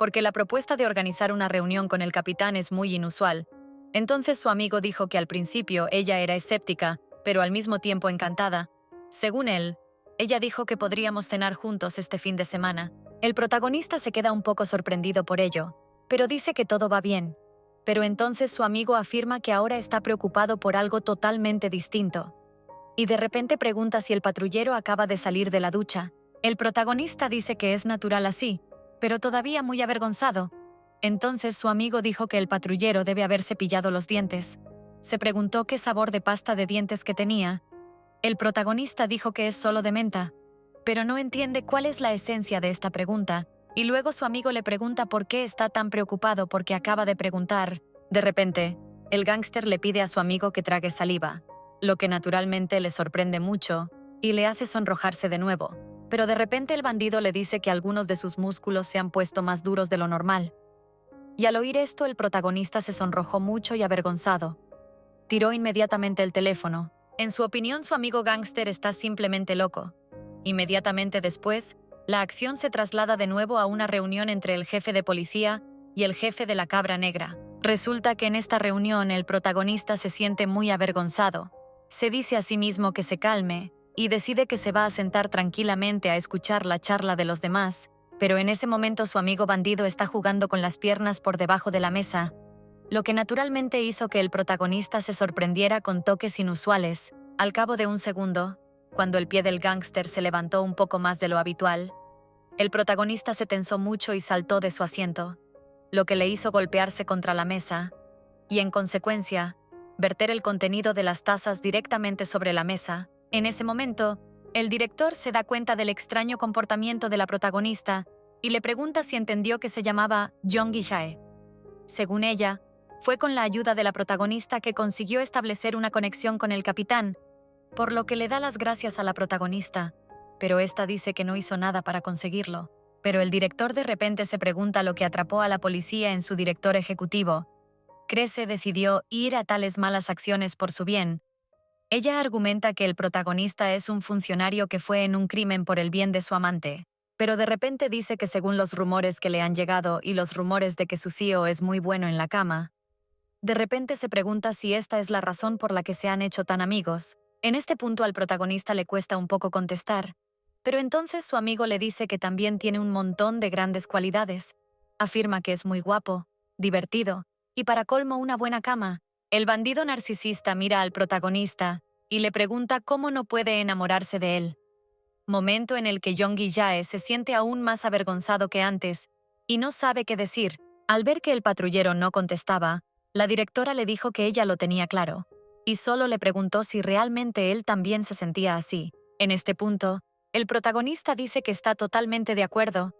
porque la propuesta de organizar una reunión con el capitán es muy inusual. Entonces su amigo dijo que al principio ella era escéptica, pero al mismo tiempo encantada. Según él, ella dijo que podríamos cenar juntos este fin de semana. El protagonista se queda un poco sorprendido por ello, pero dice que todo va bien. Pero entonces su amigo afirma que ahora está preocupado por algo totalmente distinto. Y de repente pregunta si el patrullero acaba de salir de la ducha. El protagonista dice que es natural así, pero todavía muy avergonzado. Entonces su amigo dijo que el patrullero debe haber cepillado los dientes. Se preguntó qué sabor de pasta de dientes que tenía. El protagonista dijo que es solo de menta, pero no entiende cuál es la esencia de esta pregunta y luego su amigo le pregunta por qué está tan preocupado porque acaba de preguntar. De repente, el gángster le pide a su amigo que trague saliva, lo que naturalmente le sorprende mucho y le hace sonrojarse de nuevo. Pero de repente el bandido le dice que algunos de sus músculos se han puesto más duros de lo normal. Y al oír esto, el protagonista se sonrojó mucho y avergonzado. Tiró inmediatamente el teléfono. En su opinión, su amigo gángster está simplemente loco. Inmediatamente después, la acción se traslada de nuevo a una reunión entre el jefe de policía y el jefe de la Cabra Negra. Resulta que en esta reunión el protagonista se siente muy avergonzado. Se dice a sí mismo que se calme y decide que se va a sentar tranquilamente a escuchar la charla de los demás, pero en ese momento su amigo bandido está jugando con las piernas por debajo de la mesa, lo que naturalmente hizo que el protagonista se sorprendiera con toques inusuales. Al cabo de un segundo, cuando el pie del gángster se levantó un poco más de lo habitual, el protagonista se tensó mucho y saltó de su asiento, lo que le hizo golpearse contra la mesa y, en consecuencia, verter el contenido de las tazas directamente sobre la mesa. En ese momento, el director se da cuenta del extraño comportamiento de la protagonista y le pregunta si entendió que se llamaba Jeong Gi-jae. Según ella, fue con la ayuda de la protagonista que consiguió establecer una conexión con el capitán, por lo que le da las gracias a la protagonista, pero esta dice que no hizo nada para conseguirlo. Pero el director de repente se pregunta lo que atrapó a la policía en su director ejecutivo. Crece decidió ir a tales malas acciones por su bien. Ella argumenta que el protagonista es un funcionario que fue en un crimen por el bien de su amante, pero de repente dice que según los rumores que le han llegado y los rumores de que su CEO es muy bueno en la cama, de repente se pregunta si esta es la razón por la que se han hecho tan amigos. En este punto al protagonista le cuesta un poco contestar, pero entonces su amigo le dice que también tiene un montón de grandes cualidades. Afirma que es muy guapo, divertido y para colmo una buena cama. El bandido narcisista mira al protagonista y le pregunta cómo no puede enamorarse de él. Momento en el que Jeong Gi-jae se siente aún más avergonzado que antes y no sabe qué decir. Al ver que el patrullero no contestaba, la directora le dijo que ella lo tenía claro y solo le preguntó si realmente él también se sentía así. En este punto, el protagonista dice que está totalmente de acuerdo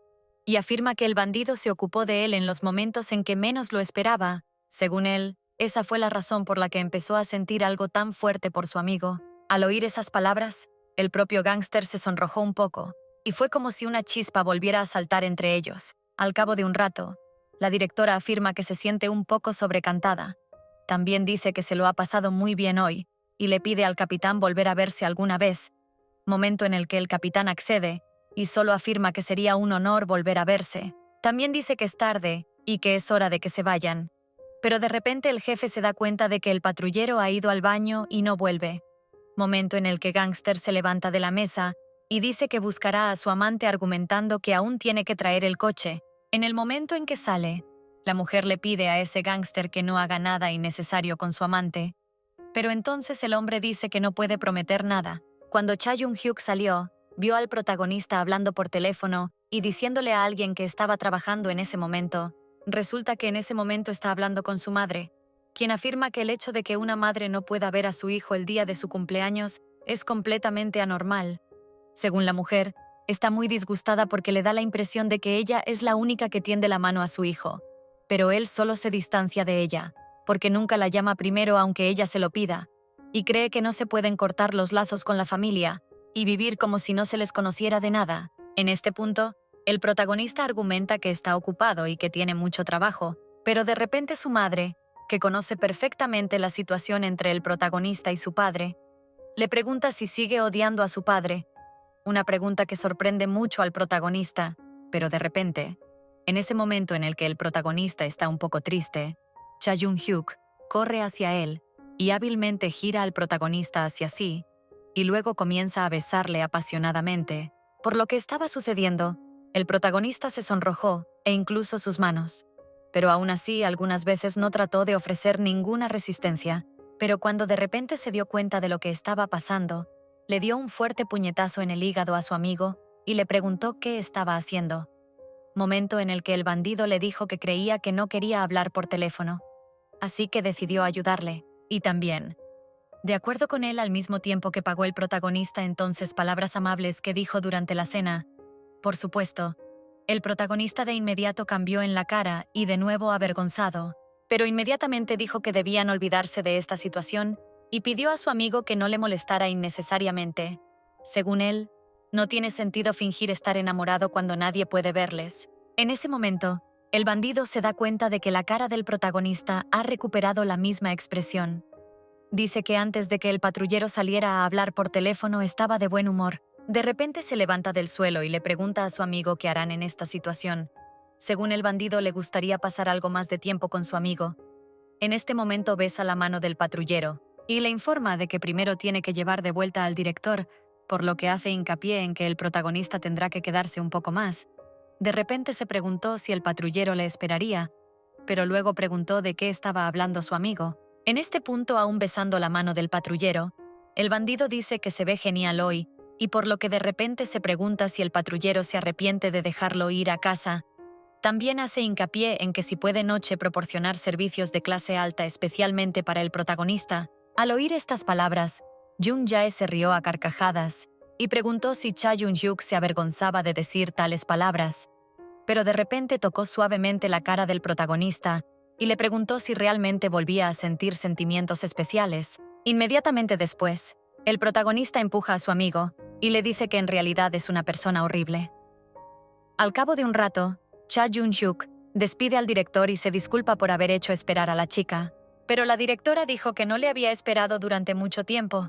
y afirma que el bandido se ocupó de él en los momentos en que menos lo esperaba. Según él, esa fue la razón por la que empezó a sentir algo tan fuerte por su amigo. Al oír esas palabras, el propio gángster se sonrojó un poco, y fue como si una chispa volviera a saltar entre ellos. Al cabo de un rato, la directora afirma que se siente un poco sobrecantada. También dice que se lo ha pasado muy bien hoy, y le pide al capitán volver a verse alguna vez, momento en el que el capitán accede, y solo afirma que sería un honor volver a verse. También dice que es tarde, y que es hora de que se vayan. Pero de repente el jefe se da cuenta de que el patrullero ha ido al baño y no vuelve. Momento en el que gángster se levanta de la mesa y dice que buscará a su amante argumentando que aún tiene que traer el coche. En el momento en que sale, la mujer le pide a ese gángster que no haga nada innecesario con su amante. Pero entonces el hombre dice que no puede prometer nada. Cuando Cha Jung-hyuk salió, vio al protagonista hablando por teléfono y diciéndole a alguien que estaba trabajando en ese momento. Resulta que en ese momento está hablando con su madre, quien afirma que el hecho de que una madre no pueda ver a su hijo el día de su cumpleaños es completamente anormal. Según la mujer, está muy disgustada porque le da la impresión de que ella es la única que tiende la mano a su hijo, pero él solo se distancia de ella, porque nunca la llama primero aunque ella se lo pida, y cree que no se pueden cortar los lazos con la familia y vivir como si no se les conociera de nada. En este punto, el protagonista argumenta que está ocupado y que tiene mucho trabajo, pero de repente su madre, que conoce perfectamente la situación entre el protagonista y su padre, le pregunta si sigue odiando a su padre, una pregunta que sorprende mucho al protagonista, pero de repente, en ese momento en el que el protagonista está un poco triste, Cha Jung-hyuk corre hacia él y hábilmente gira al protagonista hacia sí, y luego comienza a besarle apasionadamente. Por lo que estaba sucediendo, el protagonista se sonrojó, e incluso sus manos. Pero aún así, algunas veces no trató de ofrecer ninguna resistencia, pero cuando de repente se dio cuenta de lo que estaba pasando, le dio un fuerte puñetazo en el hígado a su amigo y le preguntó qué estaba haciendo. Momento en el que el bandido le dijo que creía que no quería hablar por teléfono, así que decidió ayudarle, y también. De acuerdo con él, al mismo tiempo que pagó el protagonista entonces palabras amables que dijo durante la cena. Por supuesto, El protagonista de inmediato cambió en la cara y de nuevo avergonzado, pero inmediatamente dijo que debían olvidarse de esta situación y pidió a su amigo que no le molestara innecesariamente. Según él, no tiene sentido fingir estar enamorado cuando nadie puede verles. En ese momento, el bandido se da cuenta de que la cara del protagonista ha recuperado la misma expresión. Dice que antes de que el patrullero saliera a hablar por teléfono estaba de buen humor. De repente se levanta del suelo y le pregunta a su amigo qué harán en esta situación. Según el bandido, le gustaría pasar algo más de tiempo con su amigo. En este momento besa la mano del patrullero y le informa de que primero tiene que llevar de vuelta al director, por lo que hace hincapié en que el protagonista tendrá que quedarse un poco más. De repente se preguntó si el patrullero le esperaría, pero luego preguntó de qué estaba hablando su amigo. En este punto, aún besando la mano del patrullero, el bandido dice que se ve genial hoy, y por lo que de repente se pregunta si el patrullero se arrepiente de dejarlo ir a casa. También hace hincapié en que si puede noche proporcionar servicios de clase alta especialmente para el protagonista. Al oír estas palabras, Jung Jae se rió a carcajadas y preguntó si Cha Yun-hyuk se avergonzaba de decir tales palabras. Pero de repente tocó suavemente la cara del protagonista y le preguntó si realmente volvía a sentir sentimientos especiales. Inmediatamente después, el protagonista empuja a su amigo y le dice que en realidad es una persona horrible. Al cabo de un rato, Cha Yun-hyuk despide al director y se disculpa por haber hecho esperar a la chica, pero la directora dijo que no le había esperado durante mucho tiempo,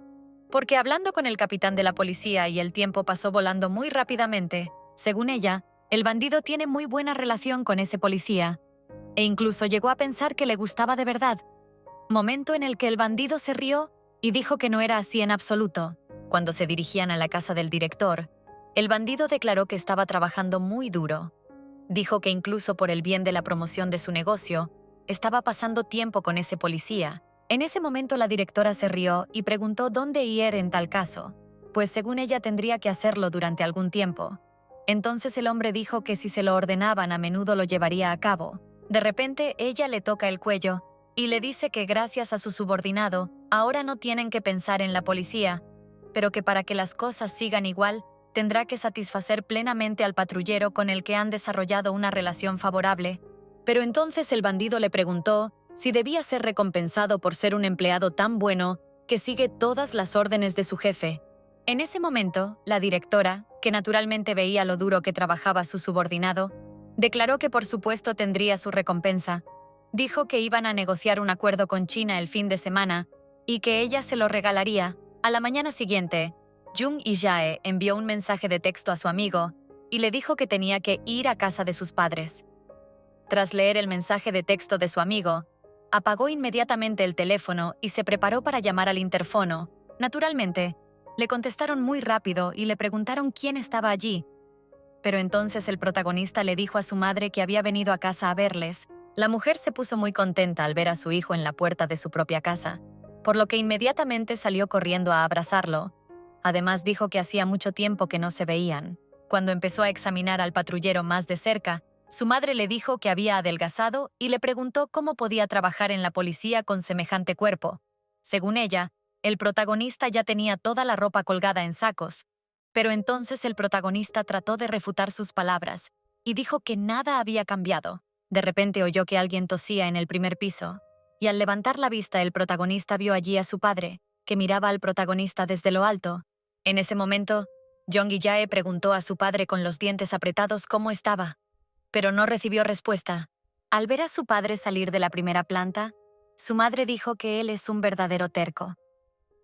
porque hablando con el capitán de la policía y el tiempo pasó volando muy rápidamente. Según ella, el bandido tiene muy buena relación con ese policía, e incluso llegó a pensar que le gustaba de verdad. Momento en el que el bandido se rió y dijo que no era así en absoluto. Cuando se dirigían a la casa del director, el bandido declaró que estaba trabajando muy duro. Dijo que incluso por el bien de la promoción de su negocio, estaba pasando tiempo con ese policía. En ese momento la directora se rió y preguntó dónde ir en tal caso, pues según ella tendría que hacerlo durante algún tiempo. Entonces el hombre dijo que si se lo ordenaban a menudo lo llevaría a cabo. De repente ella le toca el cuello y le dice que gracias a su subordinado, ahora no tienen que pensar en la policía, pero que para que las cosas sigan igual, tendrá que satisfacer plenamente al patrullero con el que han desarrollado una relación favorable. Pero entonces el bandido le preguntó si debía ser recompensado por ser un empleado tan bueno que sigue todas las órdenes de su jefe. En ese momento, la directora, que naturalmente veía lo duro que trabajaba su subordinado, declaró que por supuesto tendría su recompensa. Dijo que iban a negociar un acuerdo con China el fin de semana y que ella se lo regalaría. A la mañana siguiente, Jung Jae envió un mensaje de texto a su amigo y le dijo que tenía que ir a casa de sus padres. Tras leer el mensaje de texto de su amigo, apagó inmediatamente el teléfono y se preparó para llamar al interfono. Naturalmente, le contestaron muy rápido y le preguntaron quién estaba allí. Pero entonces el protagonista le dijo a su madre que había venido a casa a verles. La mujer se puso muy contenta al ver a su hijo en la puerta de su propia casa, por lo que inmediatamente salió corriendo a abrazarlo. Además dijo que hacía mucho tiempo que no se veían. Cuando empezó a examinar al patrullero más de cerca, su madre le dijo que había adelgazado y le preguntó cómo podía trabajar en la policía con semejante cuerpo. Según ella, el protagonista ya tenía toda la ropa colgada en sacos, pero entonces el protagonista trató de refutar sus palabras y dijo que nada había cambiado. De repente oyó que alguien tosía en el primer piso, y al levantar la vista el protagonista vio allí a su padre, que miraba al protagonista desde lo alto. En ese momento, Jung Jae preguntó a su padre con los dientes apretados cómo estaba, pero no recibió respuesta. Al ver a su padre salir de la primera planta, su madre dijo que él es un verdadero terco.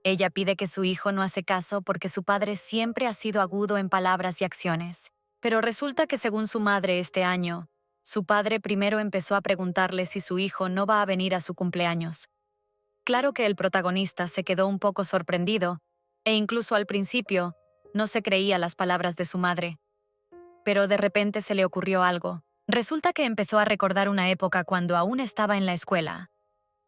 Ella pide que su hijo no hace caso porque su padre siempre ha sido agudo en palabras y acciones. Pero resulta que según su madre este año, su padre primero empezó a preguntarle si su hijo no va a venir a su cumpleaños. Claro que el protagonista se quedó un poco sorprendido, e incluso al principio no se creía las palabras de su madre. Pero de repente se le ocurrió algo. Resulta que empezó a recordar una época cuando aún estaba en la escuela.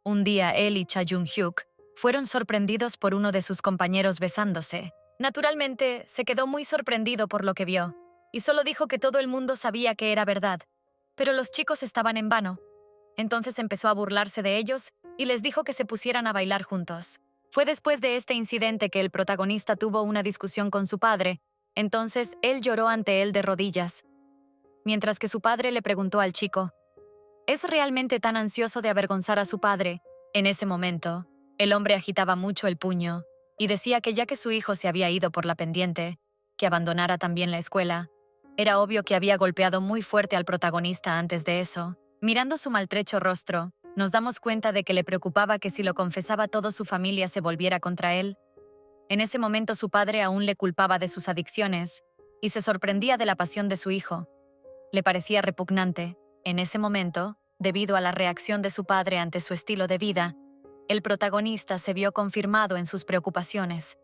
Un día él y Cha Yun-hyuk fueron sorprendidos por uno de sus compañeros besándose. Naturalmente, se quedó muy sorprendido por lo que vio, y solo dijo que todo el mundo sabía que era verdad. Pero los chicos estaban en vano. Entonces empezó a burlarse de ellos y les dijo que se pusieran a bailar juntos. Fue después de este incidente que el protagonista tuvo una discusión con su padre. Entonces él lloró ante él de rodillas. mientras que su padre le preguntó al chico, ¿es realmente tan ansioso de avergonzar a su padre? En ese momento, el hombre agitaba mucho el puño y decía que ya que su hijo se había ido por la pendiente, que abandonara también la escuela. Era obvio que había golpeado muy fuerte al protagonista antes de eso. Mirando su maltrecho rostro, nos damos cuenta de que le preocupaba que si lo confesaba toda su familia se volviera contra él. En ese momento su padre aún le culpaba de sus adicciones y se sorprendía de la pasión de su hijo. Le parecía repugnante. En ese momento, debido a la reacción de su padre ante su estilo de vida, el protagonista se vio confirmado en sus preocupaciones.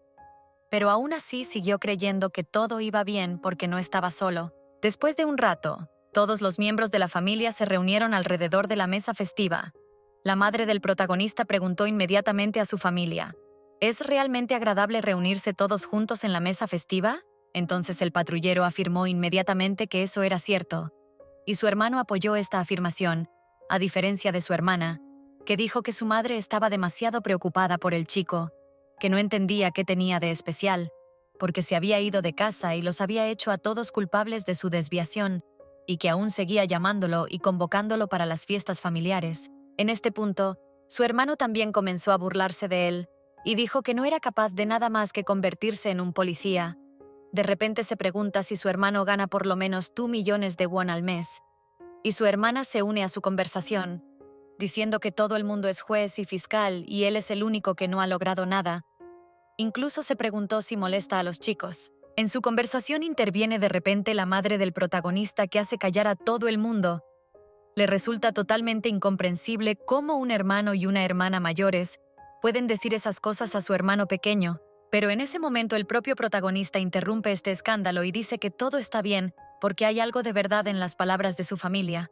Pero aún así siguió creyendo que todo iba bien porque no estaba solo. Después de un rato, todos los miembros de la familia se reunieron alrededor de la mesa festiva. La madre del protagonista preguntó inmediatamente a su familia, ¿es realmente agradable reunirse todos juntos en la mesa festiva? Entonces el patrullero afirmó inmediatamente que eso era cierto, y su hermano apoyó esta afirmación, a diferencia de su hermana, que dijo que su madre estaba demasiado preocupada por el chico, que no entendía qué tenía de especial, porque se había ido de casa y los había hecho a todos culpables de su desviación, y que aún seguía llamándolo y convocándolo para las fiestas familiares. En este punto, su hermano también comenzó a burlarse de él, y dijo que no era capaz de nada más que convertirse en un policía. De repente se pregunta si su hermano gana por lo menos 2 millones de won al mes. Y su hermana se une a su conversación, diciendo que todo el mundo es juez y fiscal y él es el único que no ha logrado nada. Incluso se preguntó si molesta a los chicos. En su conversación interviene de repente la madre del protagonista que hace callar a todo el mundo. Le resulta totalmente incomprensible cómo un hermano y una hermana mayores pueden decir esas cosas a su hermano pequeño, pero en ese momento el propio protagonista interrumpe este escándalo y dice que todo está bien porque hay algo de verdad en las palabras de su familia.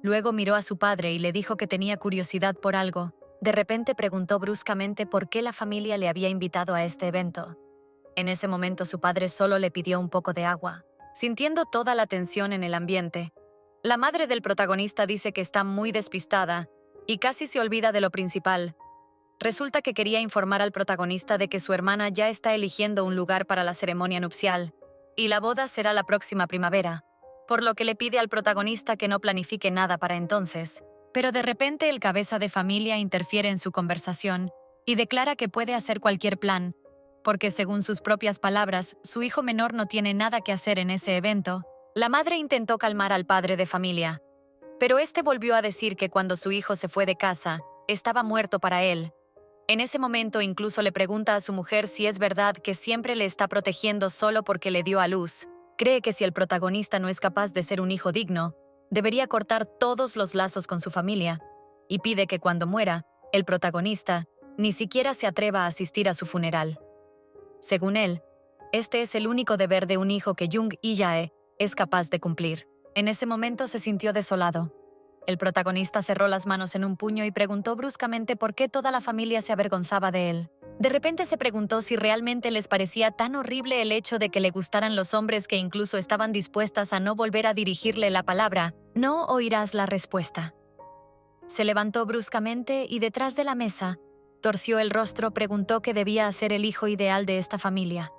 Luego miró a su padre y le dijo que tenía curiosidad por algo. De repente preguntó bruscamente por qué la familia le había invitado a este evento. En ese momento su padre solo le pidió un poco de agua, sintiendo toda la tensión en el ambiente. La madre del protagonista dice que está muy despistada y casi se olvida de lo principal. Resulta que quería informar al protagonista de que su hermana ya está eligiendo un lugar para la ceremonia nupcial, y la boda será la próxima primavera, por lo que le pide al protagonista que no planifique nada para entonces. Pero de repente el cabeza de familia interfiere en su conversación y declara que puede hacer cualquier plan, porque según sus propias palabras, su hijo menor no tiene nada que hacer en ese evento. La madre intentó calmar al padre de familia, pero este volvió a decir que cuando su hijo se fue de casa, estaba muerto para él. En ese momento incluso le pregunta a su mujer si es verdad que siempre le está protegiendo solo porque le dio a luz. Cree que si el protagonista no es capaz de ser un hijo digno, debería cortar todos los lazos con su familia, y pide que cuando muera, el protagonista ni siquiera se atreva a asistir a su funeral. Según él, este es el único deber de un hijo que Jung Il-jae es capaz de cumplir. En ese momento se sintió desolado. El protagonista cerró las manos en un puño y preguntó bruscamente por qué toda la familia se avergonzaba de él. De repente se preguntó si realmente les parecía tan horrible el hecho de que le gustaran los hombres que incluso estaban dispuestas a no volver a dirigirle la palabra. No oirás la respuesta. Se levantó bruscamente y detrás de la mesa, torció el rostro, preguntó qué debía hacer el hijo ideal de esta familia.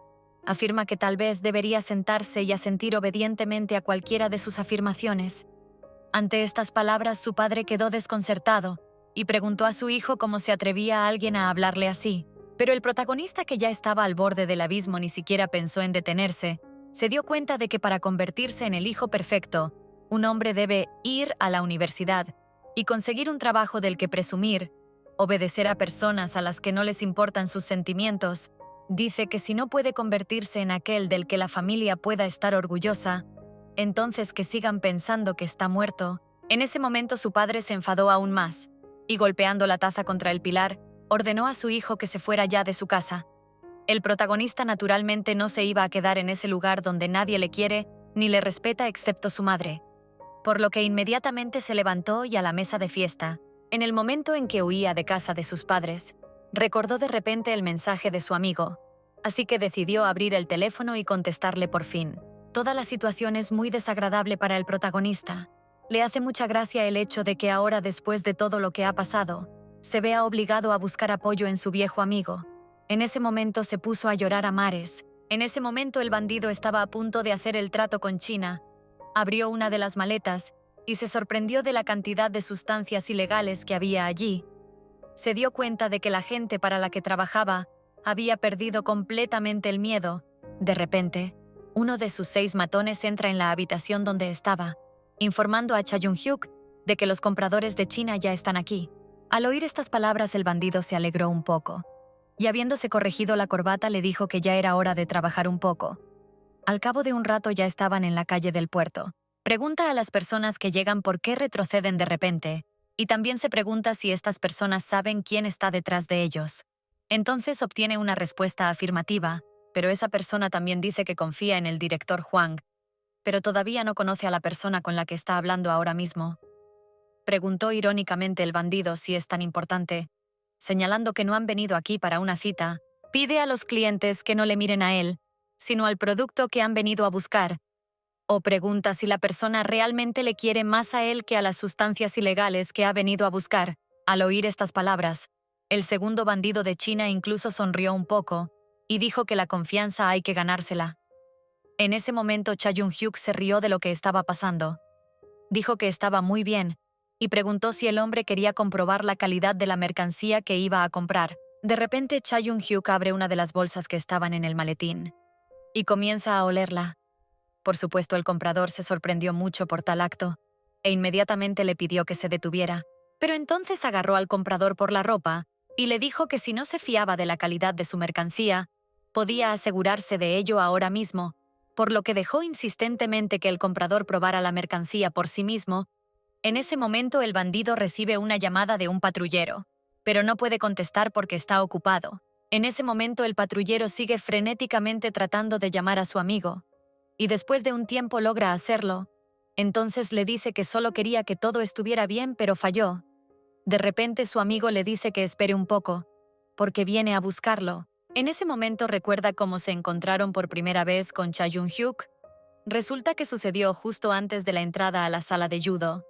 Afirma que tal vez debería sentarse y asentir obedientemente a cualquiera de sus afirmaciones. Ante estas palabras, su padre quedó desconcertado y preguntó a su hijo cómo se atrevía a alguien a hablarle así. Pero el protagonista, que ya estaba al borde del abismo, ni siquiera pensó en detenerse. Se dio cuenta de que para convertirse en el hijo perfecto, un hombre debe ir a la universidad y conseguir un trabajo del que presumir, obedecer a personas a las que no les importan sus sentimientos. Dice que si no puede convertirse en aquel del que la familia pueda estar orgullosa, entonces que sigan pensando que está muerto. En ese momento su padre se enfadó aún más, y golpeando la taza contra el pilar, ordenó a su hijo que se fuera ya de su casa. El protagonista naturalmente no se iba a quedar en ese lugar donde nadie le quiere ni le respeta excepto su madre, por lo que inmediatamente se levantó y a la mesa de fiesta. En el momento en que huía de casa de sus padres, recordó de repente el mensaje de su amigo, así que decidió abrir el teléfono y contestarle por fin. Toda la situación es muy desagradable para el protagonista. Le hace mucha gracia el hecho de que ahora, después de todo lo que ha pasado, se vea obligado a buscar apoyo en su viejo amigo. En ese momento se puso a llorar a mares. En ese momento el bandido estaba a punto de hacer el trato con China, Abrió una de las maletas y se sorprendió de la cantidad de sustancias ilegales que había allí. Se dio cuenta de que la gente para la que trabajaba había perdido completamente el miedo. De repente, uno de sus 6 matones entra en la habitación donde estaba, informando a Cha Jung-hyuk de que los compradores de China ya están aquí. Al oír estas palabras, el bandido se alegró un poco, y habiéndose corregido la corbata le dijo que ya era hora de trabajar un poco. Al cabo de un rato ya estaban en la calle del puerto. Pregunta a las personas que llegan por qué retroceden de repente, y también se pregunta si estas personas saben quién está detrás de ellos. Entonces obtiene una respuesta afirmativa, pero esa persona también dice que confía en el director Huang, pero todavía no conoce a la persona con la que está hablando ahora mismo. Preguntó irónicamente el bandido si es tan importante, señalando que no han venido aquí para una cita. Pide a los clientes que no le miren a él, sino al producto que han venido a buscar. O pregunta si la persona realmente le quiere más a él que a las sustancias ilegales que ha venido a buscar. Al oír estas palabras, el segundo bandido de China incluso sonrió un poco y dijo que la confianza hay que ganársela. En ese momento Cha Jung-hyuk se rió de lo que estaba pasando. Dijo que estaba muy bien y preguntó si el hombre quería comprobar la calidad de la mercancía que iba a comprar. De repente Cha Jung-hyuk abre una de las bolsas que estaban en el maletín y comienza a olerla. Por supuesto, el comprador se sorprendió mucho por tal acto e inmediatamente le pidió que se detuviera. Pero entonces agarró al comprador por la ropa y le dijo que si no se fiaba de la calidad de su mercancía, podía asegurarse de ello ahora mismo, por lo que dejó insistentemente que el comprador probara la mercancía por sí mismo. En ese momento el bandido recibe una llamada de un patrullero, pero no puede contestar porque está ocupado. En ese momento el patrullero sigue frenéticamente tratando de llamar a su amigo, y después de un tiempo logra hacerlo. Entonces le dice que solo quería que todo estuviera bien, pero falló. De repente su amigo le dice que espere un poco, porque viene a buscarlo. En ese momento recuerda cómo se encontraron por primera vez con Cha Jung-hyuk. Resulta que sucedió justo antes de la entrada a la sala de judo.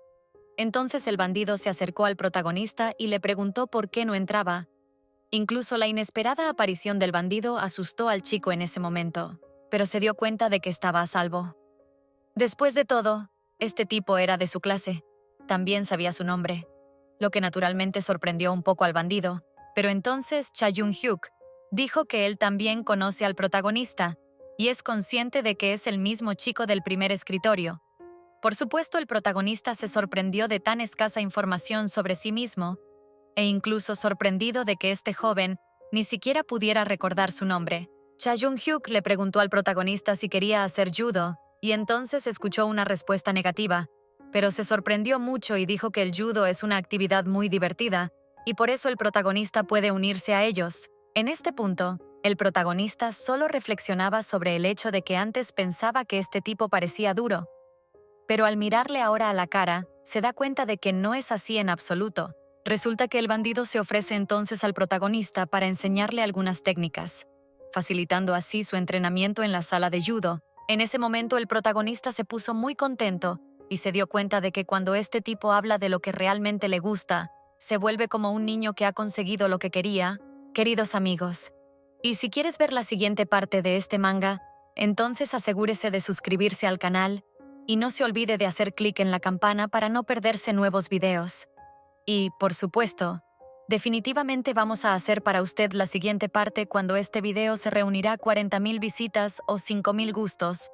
Entonces el bandido se acercó al protagonista y le preguntó por qué no entraba. Incluso la inesperada aparición del bandido asustó al chico en ese momento, pero se dio cuenta de que estaba a salvo. Después de todo, este tipo era de su clase. También sabía su nombre, lo que naturalmente sorprendió un poco al bandido. Pero entonces Cha Jung-hyuk dijo que él también conoce al protagonista y es consciente de que es el mismo chico del primer escritorio. Por supuesto, el protagonista se sorprendió de tan escasa información sobre sí mismo e incluso sorprendido de que este joven ni siquiera pudiera recordar su nombre. Cha Jung-hyuk le preguntó al protagonista si quería hacer judo y entonces escuchó una respuesta negativa, pero se sorprendió mucho y dijo que el judo es una actividad muy divertida y por eso el protagonista puede unirse a ellos. En este punto, el protagonista solo reflexionaba sobre el hecho de que antes pensaba que este tipo parecía duro, pero al mirarle ahora a la cara, se da cuenta de que no es así en absoluto. Resulta que el bandido se ofrece entonces al protagonista para enseñarle algunas técnicas, facilitando así su entrenamiento en la sala de judo. En ese momento el protagonista se puso muy contento y se dio cuenta de que cuando este tipo habla de lo que realmente le gusta, se vuelve como un niño que ha conseguido lo que quería. Queridos amigos, y si quieres ver la siguiente parte de este manga, entonces asegúrese de suscribirse al canal y no se olvide de hacer clic en la campana para no perderse nuevos videos. Y, por supuesto, definitivamente vamos a hacer para usted la siguiente parte cuando este video se reunirá 40.000 visitas o 5.000 gustos.